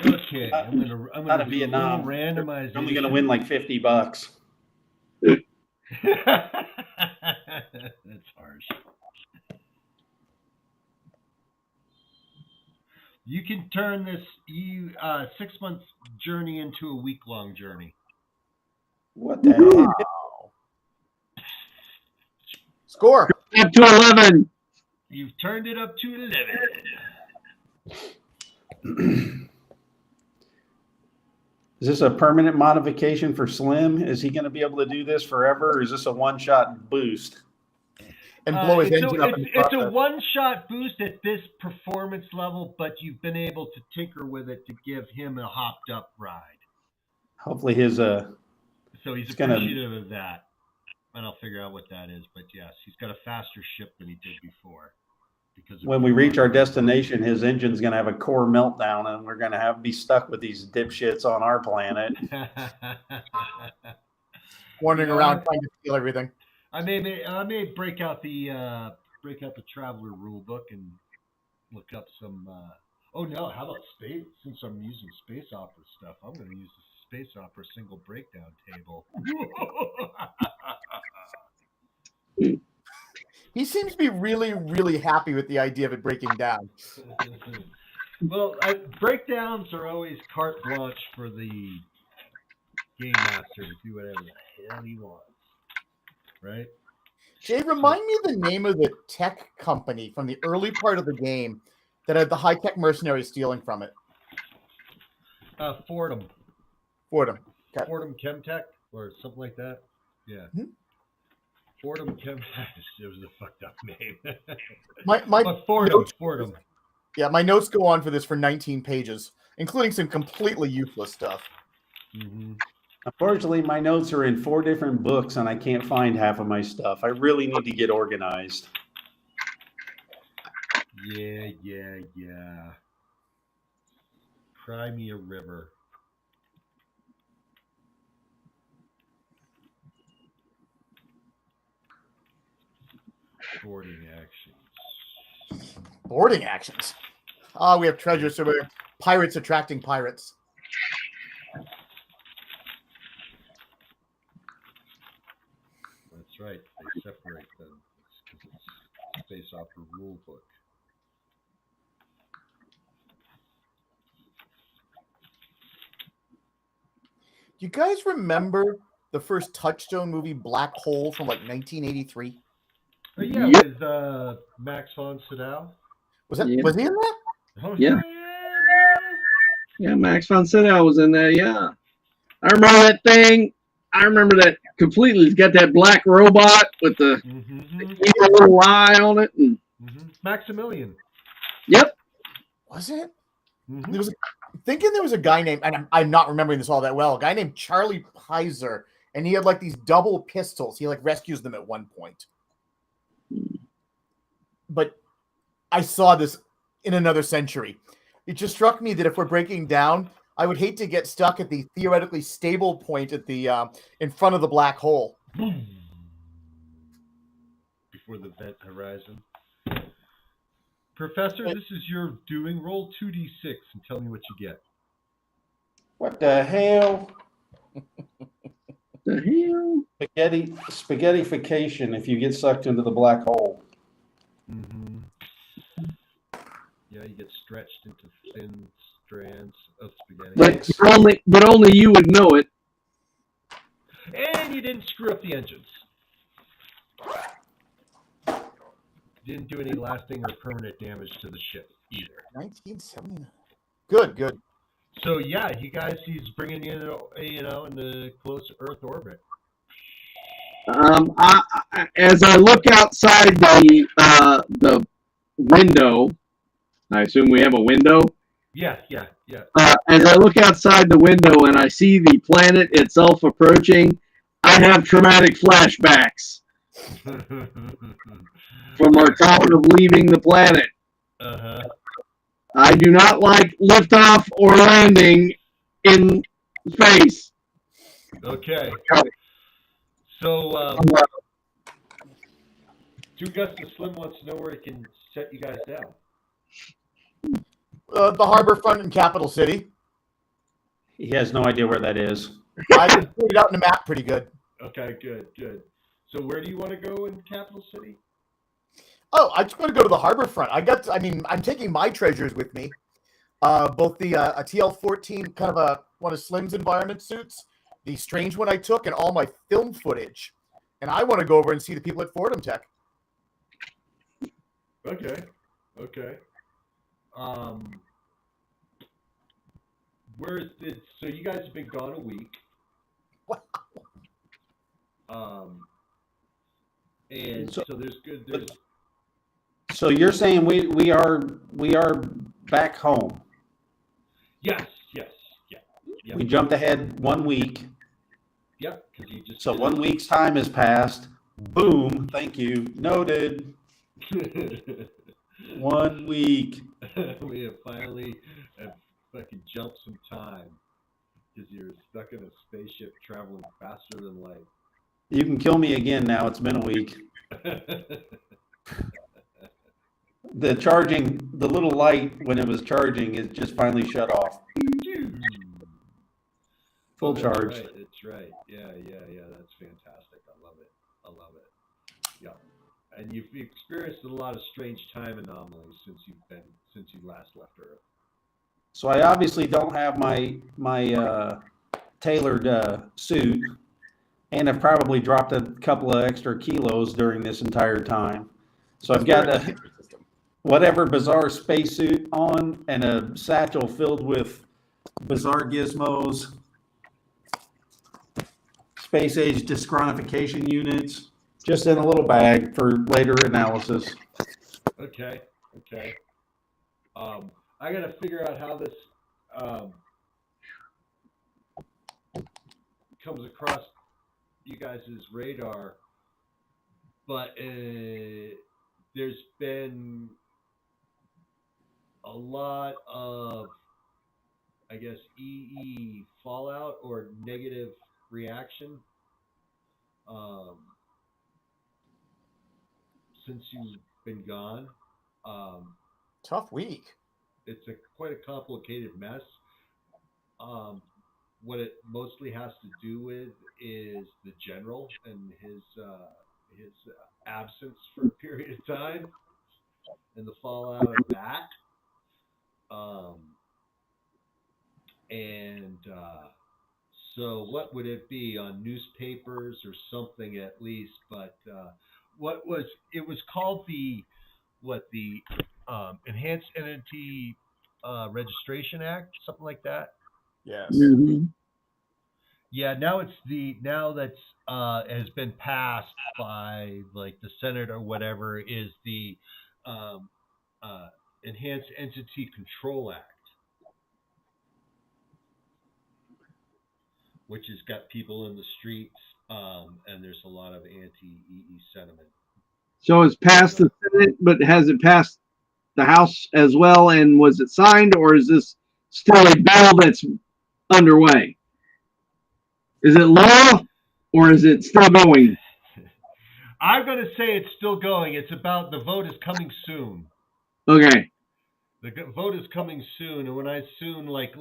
S1: Okay, I'm gonna do
S3: Vietnam.
S1: Randomization.
S3: I'm only gonna win like $50.
S1: That's harsh. You can turn this 6-month journey into a week-long journey.
S3: What the hell?
S2: Score.
S4: Up to 11.
S1: You've turned it up to 11.
S3: Is this a permanent modification for Slim? Is he going to be able to do this forever, or is this a one-shot boost?
S2: And blow his engine up.
S1: It's a one-shot boost at this performance level, but you've been able to tinker with it to give him a hopped-up ride.
S3: Hopefully his
S1: So he's appreciative of that. And I'll figure out what that is. But yes, he's got a faster ship than he did before. Because
S3: when we reach our destination, his engine's going to have a core meltdown, and we're going to be stuck with these dipshits on our planet.
S2: Wandering around trying to steal everything.
S1: I may break out the traveler rule book and look up some. Oh no! How about space? Since I'm using space opera stuff, I'm going to use the space opera single breakdown table.
S2: He seems to be really, really happy with the idea of it breaking down.
S1: Well, breakdowns are always carte blanche for the game master to do whatever the hell he wants. Right?
S2: Jay, remind me the name of the tech company from the early part of the game that had the high-tech mercenaries stealing from it.
S1: Fordham.
S2: Fordham. Okay.
S1: Fordham Chemtech or something like that. Yeah.
S2: Hmm?
S1: Fordham Chemtech. It was a fucked up name.
S2: But
S1: Fordham.
S2: Yeah, my notes go on for this for 19 pages, including some completely useless stuff.
S1: Mm-hmm.
S3: Unfortunately, my notes are in 4 different books, and I can't find half of my stuff. I really need to get organized.
S1: Yeah. Cry me a river. Boarding actions.
S2: Boarding actions. Ah, we have treasure, so we're pirates attracting pirates.
S1: That's right. They separate them because it's based off the rule book.
S2: Do you guys remember the first Touchstone movie, Black Hole, from like 1983?
S1: Oh, yeah,
S4: Yep.
S1: with Max von Sydow.
S2: Was that?
S4: Yeah.
S2: Was he in that?
S1: Oh,
S4: Yeah. Yeah, Max von Sydow was in there, yeah. I remember that thing. I remember that completely. It's got that black robot with the evil little eye on it. And,
S1: Maximilian.
S4: yep.
S2: Was it?
S1: Mm-hmm.
S2: There was thinking there was a guy named, and I'm not remembering this all that well, a guy named Charlie Pizer, and he had like these double pistols. He like rescues them at one point. But I saw this in another century. It just struck me that if we're breaking down, I would hate to get stuck at the theoretically stable point at the in front of the black hole.
S1: Before the vent horizon. Professor, this is your doing. Roll 2d6 and tell me what you get.
S3: What the hell?
S4: The hell?
S3: Spaghettification if you get sucked into the black hole.
S1: Mm-hmm. Yeah, you get stretched into thin strands of spaghetti.
S4: But only you would know it.
S1: And you didn't screw up the engines. Didn't do any lasting or permanent damage to the ship either.
S2: 1979. Good.
S1: So yeah, you guys, he's bringing you, in the close Earth orbit.
S4: As I look outside the window, I assume we have a window.
S1: Yeah.
S4: As I look outside the window and I see the planet itself approaching, I have traumatic flashbacks from our time of leaving the planet.
S1: Uh-huh.
S4: I do not like liftoff or landing in space.
S1: Okay. So, Dude Gustus Slim wants to know where he can set you guys down.
S2: The harbor front in Capital City.
S3: He has no idea where that is.
S2: I can put it out in the map pretty good.
S1: Okay, good. So where do you want to go in Capital City?
S2: Oh, I just want to go to the harbor front. I'm taking my treasures with me. Both the a TL-14, kind of one of Slim's environment suits, the strange one I took, and all my film footage. And I want to go over and see the people at Fordham Tech.
S1: Okay. Where is it? So you guys have been gone a week.
S2: Wow.
S1: And so there's.
S3: So you're saying we are back home.
S1: Yes.
S3: We jumped ahead 1 week.
S1: Yep, because you just.
S3: So 1 week's time has passed. Boom. Thank you. Noted. 1 week.
S1: We have finally fucking jumped some time because you're stuck in a spaceship traveling faster than light.
S3: You can kill me again now. It's been a week. The little light when it was charging, it just finally shut off. Full charge.
S1: That's right. Yeah. That's fantastic. I love it. Yeah. And you've experienced a lot of strange time anomalies since you last left Earth.
S3: So I obviously don't have my tailored suit, and I've probably dropped a couple of extra kilos during this entire time. So I've got a whatever bizarre spacesuit on and a satchel filled with bizarre gizmos, space age disqualification units, just in a little bag for later analysis.
S1: Okay. I gotta figure out how this comes across you guys' radar, but there's been a lot of, I guess, EE fallout or negative reaction since you've been gone.
S2: Tough week.
S1: It's quite a complicated mess. What it mostly has to do with is the general and his absence for a period of time and the fallout of that. So what would it be on newspapers or something at least? But it was called the Enhanced Entity Registration Act, something like that.
S2: Yes.
S4: Mm-hmm.
S1: Yeah, now that's has been passed by like the Senate or whatever, is the Enhanced Entity Control Act, which has got people in the streets, and there's a lot of anti-EE sentiment.
S4: So it's passed the Senate, but has it passed the House as well? And was it signed, or is this still a bill that's underway? Is it law, or is it still going?
S1: I'm going to say it's still going. It's about the vote is coming soon.
S4: Okay.
S1: The vote is coming soon, and when I soon, like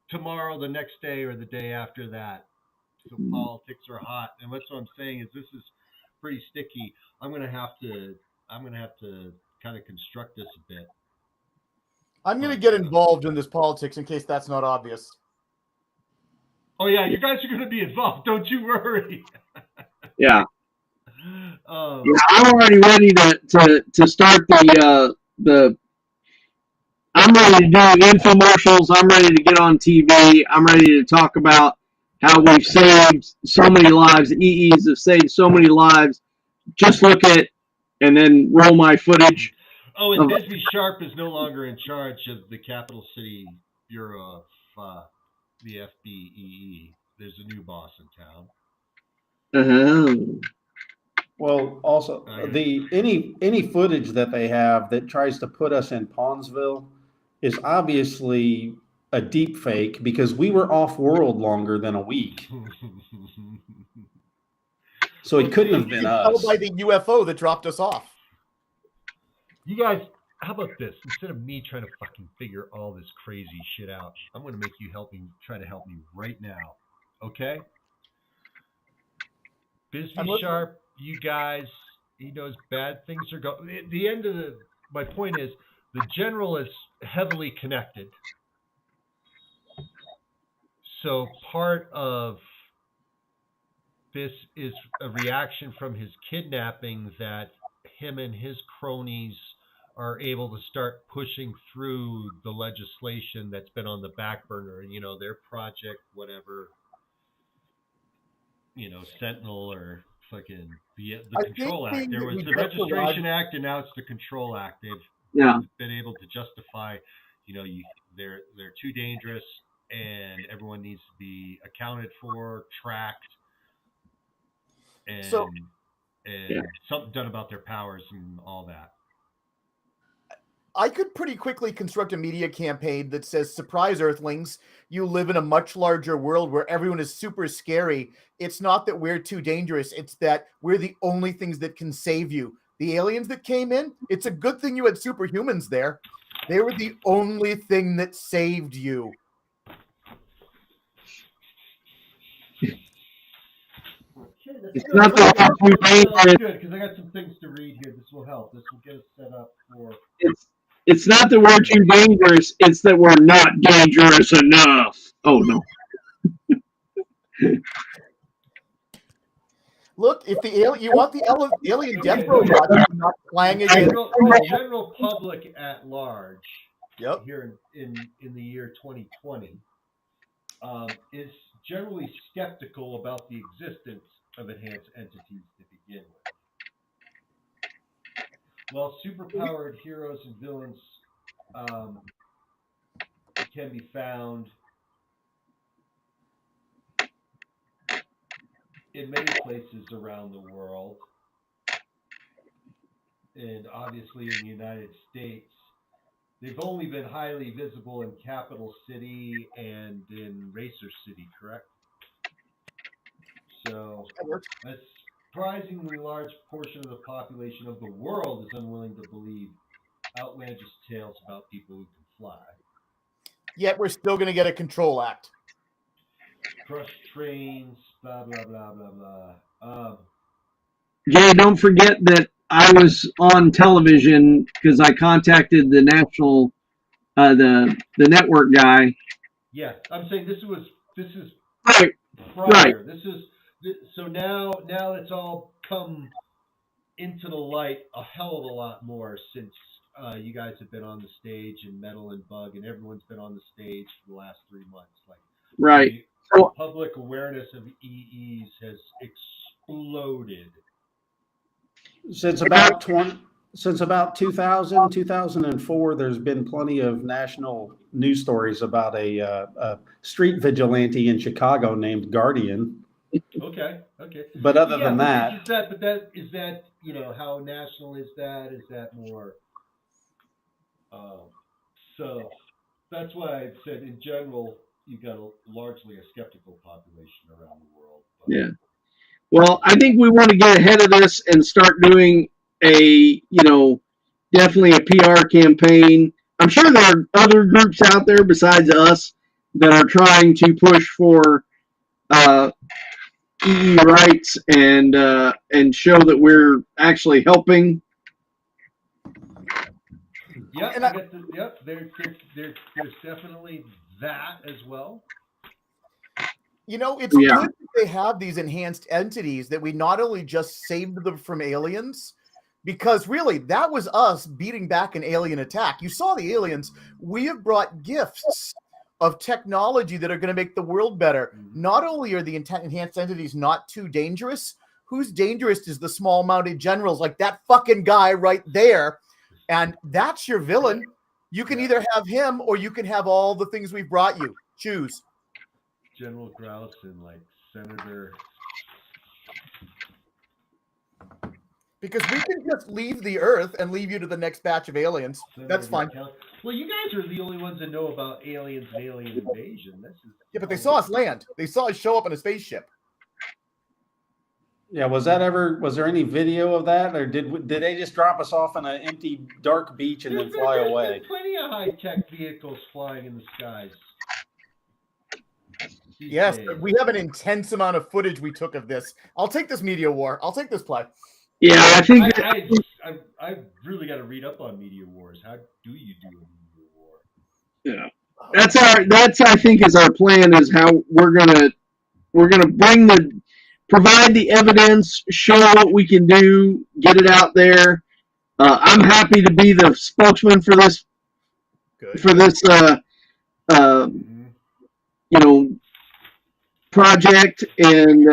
S1: tomorrow, the next day, or the day after that. So politics are hot, and that's what I'm saying is this is pretty sticky. I'm gonna have to kind of construct this a bit.
S2: I'm going to get involved in this politics in case that's not obvious.
S1: Oh yeah, you guys are gonna be involved. Don't you worry.
S4: Yeah. I'm already ready to start the. I'm ready to do infomercials. I'm ready to get on TV. I'm ready to talk about how we've saved so many lives. EEs have saved so many lives. Just look at and then roll my footage.
S1: Oh, and Bisbee Sharp is no longer in charge of the Capital City Bureau of the FBEE. There's a new boss in town.
S3: Well, also any footage that they have that tries to put us in Pawnsville is obviously a deep fake because we were off world longer than a week. So it couldn't have been us.
S2: By the UFO that dropped us off.
S1: You guys, how about this? Instead of me trying to fucking figure all this crazy shit out, I'm going to make you try to help me right now. Okay? Bisbee Sharp, you guys, he knows bad things are going. The end of my point is the general is heavily connected. So part of this is a reaction from his kidnapping that him and his cronies are able to start pushing through the legislation that's been on the back burner, their project, whatever, Sentinel or fucking the Control Act. There was the Registration Act, and now it's the Control Act. They've been able to justify, they're too dangerous, and everyone needs to be accounted for, tracked, and something done about their powers and all that.
S2: I could pretty quickly construct a media campaign that says, surprise, Earthlings, you live in a much larger world where everyone is super scary. It's not that we're too dangerous. It's that we're the only things that can save you. The aliens that came in, it's a good thing you had superhumans there. They were the only thing that saved you.
S1: It's not that good because I got some things to read here. This will help. This will get us set up for.
S4: It's not that we're too dangerous. It's that we're not dangerous enough. Oh no.
S2: Look, if the alien, you want the alien death robot not flying again.
S1: The general public at large,
S2: Yep.
S1: here in the year 2020, is generally skeptical about the existence of enhanced entities to begin with. While superpowered heroes and villains can be found in many places around the world, and obviously in the United States, they've only been highly visible in Capital City and in Racer City, correct? So a surprisingly large portion of the population of the world is unwilling to believe outlandish tales about people who can fly.
S2: Yet we're still going to get a Control Act.
S1: Crush trains, blah, blah, blah, blah, blah.
S4: Jay, don't forget that I was on television because I contacted the national, the network guy.
S1: Yeah, I'm saying this is
S4: Right.
S1: prior.
S4: Right.
S1: So now it's all come into the light a hell of a lot more since you guys have been on the stage, and Metal and Bug and everyone's been on the stage for the last 3 months. Like,
S4: right.
S1: The public awareness of EEs has exploded.
S3: Since about 2000, 2004, there's been plenty of national news stories about a street vigilante in Chicago named Guardian.
S1: Okay.
S3: But other than that,
S1: is that how national is that? Is that more? So that's why I said in general you got largely a skeptical population around the world. But.
S4: Yeah. Well, I think we want to get ahead of this and start doing definitely a PR campaign. I'm sure there are other groups out there besides us that are trying to push for EE rights and show that we're actually helping.
S1: Yeah, there's definitely that as well.
S2: It's good that they have these enhanced entities that we not only just saved them from aliens, because really that was us beating back an alien attack. You saw the aliens. We have brought gifts of technology that are going to make the world better. Not only are the enhanced entities not too dangerous, who's dangerous is the small-mounted generals, like that fucking guy right there. And that's your villain. You can either have him or you can have all the things we've brought you. Choose.
S1: General Grouse and like Senator.
S2: Because we can just leave the Earth and leave you to the next batch of aliens. That's fine.
S1: Well, you guys are the only ones that know about aliens and alien invasion.
S2: Yeah, but they saw us land. They saw us show up in a spaceship.
S3: Yeah, was there any video of that, or did they just drop us off on an empty, dark beach and then fly away?
S1: There's plenty of high-tech vehicles flying in the skies.
S2: Yes, we have an intense amount of footage we took of this. I'll take this media war. I'll take this play.
S4: Yeah, I think
S1: I really got to read up on media wars. How do you do a media war?
S4: Yeah, that's I think is our plan, is how we're gonna provide the evidence, show what we can do, get it out there. I'm happy to be the spokesman for this.
S2: Good.
S4: For this project and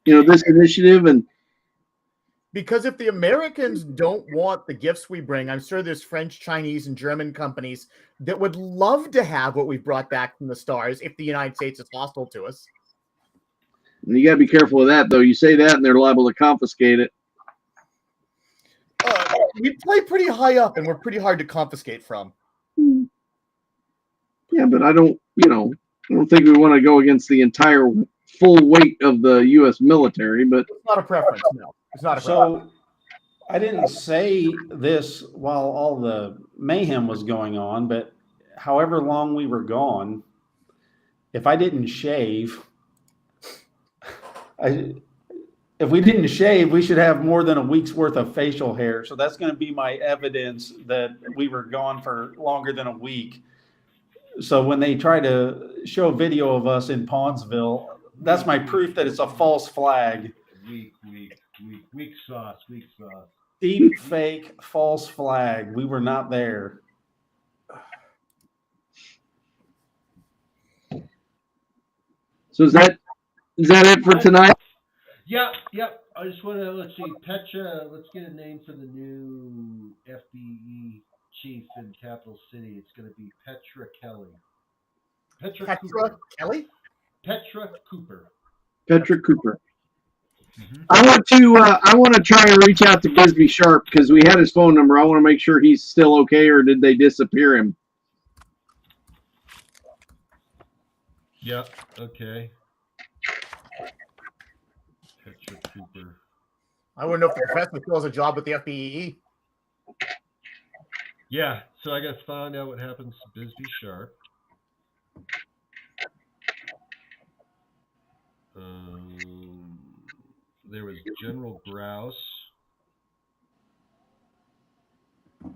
S4: this initiative. And
S2: because if the Americans don't want the gifts we bring, I'm sure there's French, Chinese, and German companies that would love to have what we've brought back from the stars if the United States is hostile to us.
S4: You got to be careful of that, though. You say that and they're liable to confiscate it.
S2: We play pretty high up and we're pretty hard to confiscate from.
S4: Yeah, but I don't think we want to go against the entire full weight of the U.S. military, but
S2: it's not a preference. No, it's not a preference.
S3: So I didn't say this while all the mayhem was going on, but however long we were gone, if I didn't shave, if we didn't shave, we should have more than a week's worth of facial hair. So that's going to be my evidence that we were gone for longer than a week. So when they try to show a video of us in Pawnsville, That's my proof that it's a false flag.
S1: Weak sauce.
S3: Deep fake false flag. We were not there.
S4: So is that it for tonight?
S1: Yep. I just want to, let's see, Petra, let's get a name for the new FBE chief in Capital City. It's going to be Petra Kelly. Petra
S2: Kelly?
S1: Petra Cooper.
S4: Petra Cooper.
S1: Mm-hmm.
S4: I want to try and reach out to Bisbee Sharp because we had his phone number. I want to make sure he's still okay, or did they disappear him?
S1: Yep. Okay. Petra Cooper.
S2: I wouldn't know if the professor still has a job with the FBEE.
S1: Yeah. So I got to find out what happens to Bisbee Sharp. There was General Grouse.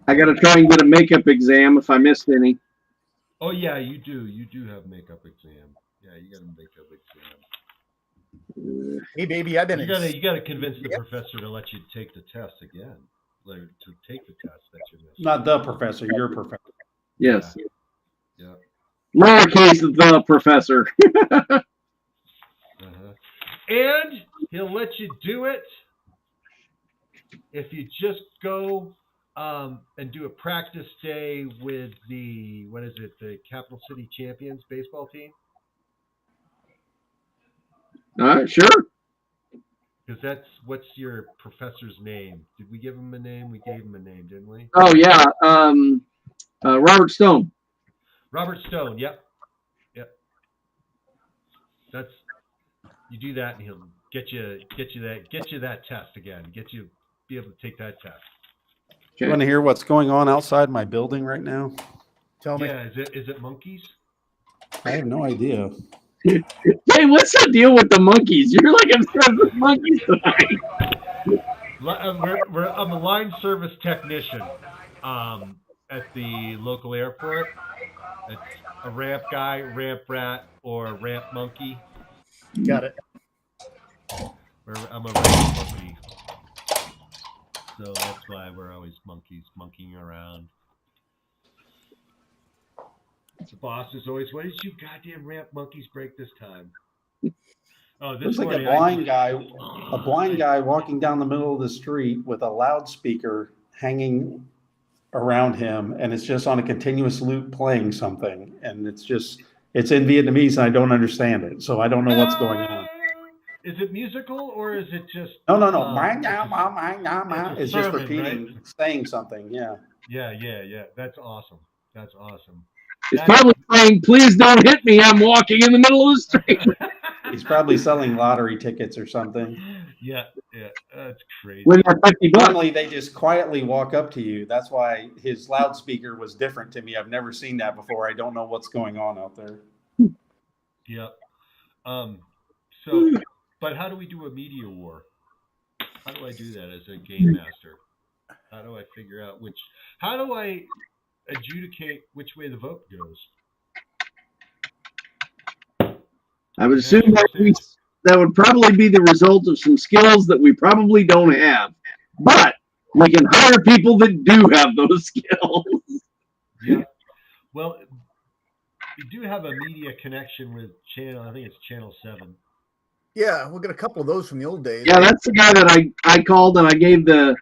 S4: I got to try and get a makeup exam if I missed any.
S1: Oh yeah, you do. You do have makeup exam. Yeah, you got a makeup exam.
S2: Hey baby, I've been.
S1: You gotta convince the professor to let you take the test again. Like to take the test that you missed.
S3: Not the professor, your professor.
S4: Yes.
S1: Yeah.
S4: Lowercase the professor.
S1: And he'll let you do it if you just go and do a practice day with the the Capital City Champions baseball team.
S4: All right, sure.
S1: Because what's your professor's name? Did we give him a name? We gave him a name, didn't we?
S4: Oh yeah, Robert Stone.
S1: Robert Stone. Yep. You do that, and he'll get you that test again. Get you be able to take that test.
S3: Okay. You want to hear what's going on outside my building right now?
S2: Tell me.
S1: Yeah, is it monkeys?
S3: I have no idea.
S4: Hey, what's the deal with the monkeys? You're like obsessed with monkeys tonight.
S1: I'm a line service technician at the local airport. It's a ramp guy, ramp rat, or ramp monkey.
S2: Got it.
S1: I'm a ramp monkey. So that's why we're always monkeying around. The boss is always, what did you goddamn ramp monkeys break this time? Oh, this
S3: looks like a blind guy walking down the middle of the street with a loudspeaker hanging around him, and it's just on a continuous loop playing something, and it's in Vietnamese, and I don't understand it, so I don't know what's going on.
S1: Is it musical or is it just?
S3: No. It's just repeating,
S1: right?
S3: saying something. Yeah.
S1: Yeah. That's awesome.
S4: It's probably saying, "Please don't hit me. I'm walking in the middle of the street."
S3: He's probably selling lottery tickets or something.
S1: Yeah. That's crazy.
S4: Win that $50.
S3: Normally, they just quietly walk up to you. That's why his loudspeaker was different to me. I've never seen that before. I don't know what's going on out there.
S1: Yeah. So, but how do we do a media war? How do I do that as a game master? How do I figure out how do I adjudicate which way the vote goes?
S4: I would assume that would probably be the result of some skills that we probably don't have, but we can hire people that do have those skills.
S1: Yeah. Well, we do have a media connection with I think it's Channel 7.
S2: Yeah, we'll get a couple of those from the old days.
S4: Yeah, that's the guy that I called and I gave the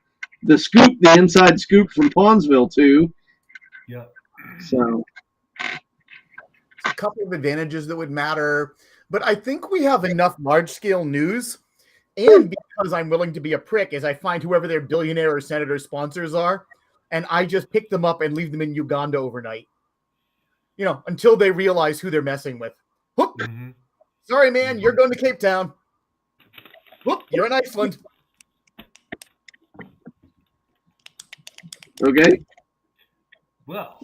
S4: scoop, the inside scoop from Pawnsville to.
S1: Yeah.
S4: So
S2: a couple of advantages that would matter, but I think we have enough large-scale news, and because I'm willing to be a prick, is I find whoever their billionaire or senator sponsors are, and I just pick them up and leave them in Uganda overnight. Until they realize who they're messing with. Whoop.
S1: Mm-hmm.
S2: Sorry, man, you're going to Cape Town. Whoop, you're in Iceland.
S4: Okay.
S1: Well,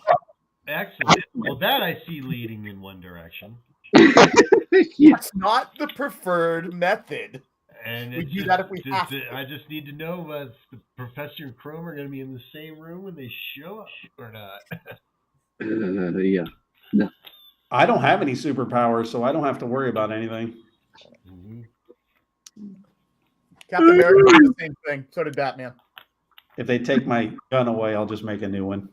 S1: excellent. Well, that I see leading in one direction.
S2: It's not the preferred method.
S1: And
S2: we do that if we have to.
S1: I just need to know if the professor and Chrome are going to be in the same room when they show up or not.
S4: Yeah. No.
S3: I don't have any superpowers, so I don't have to worry about anything.
S2: Captain America did the same thing. So did Batman.
S3: If they take my gun away, I'll just make a new one.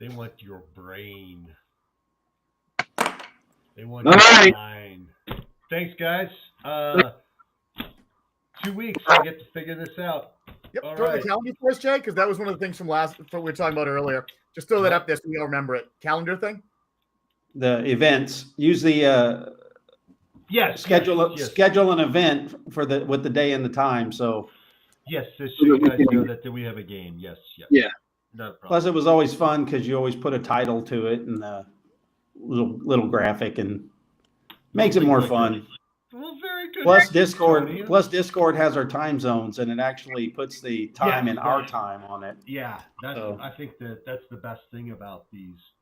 S1: They want your brain. They want
S4: All
S1: your
S4: right.
S1: mind. Thanks, guys. 2 weeks, I get to figure this out.
S2: Yep.
S1: All
S2: Throw
S1: right.
S2: the calendar for us, Jay, because that was one of the things from what we were talking about earlier. Just throw that up there so we all remember it. Calendar thing.
S3: The events. Use the
S1: Yes.
S3: schedule
S1: yes.
S3: schedule an event for with the day and the time. So
S1: Yes, so you guys know that we have a game. Yes.
S4: Yeah.
S1: Not a problem.
S3: plus it was always fun because you always put a title to it and a little graphic and makes it more fun.
S1: Well, very good.
S3: Plus
S1: Tony.
S3: Discord has our time zones and it actually puts the time in our time on it.
S1: Yeah,
S3: So-
S1: I think that's the best thing about these,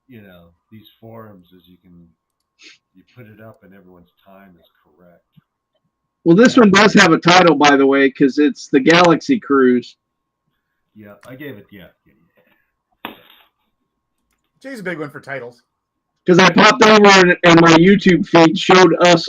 S1: these forums is you put it up and everyone's time is correct.
S4: Well, this one does have a title, by the way, because it's the Galaxy Cruise.
S1: Yeah, I gave it. Yeah.
S2: Jay's a big one for titles.
S4: Because I popped over and my YouTube feed showed us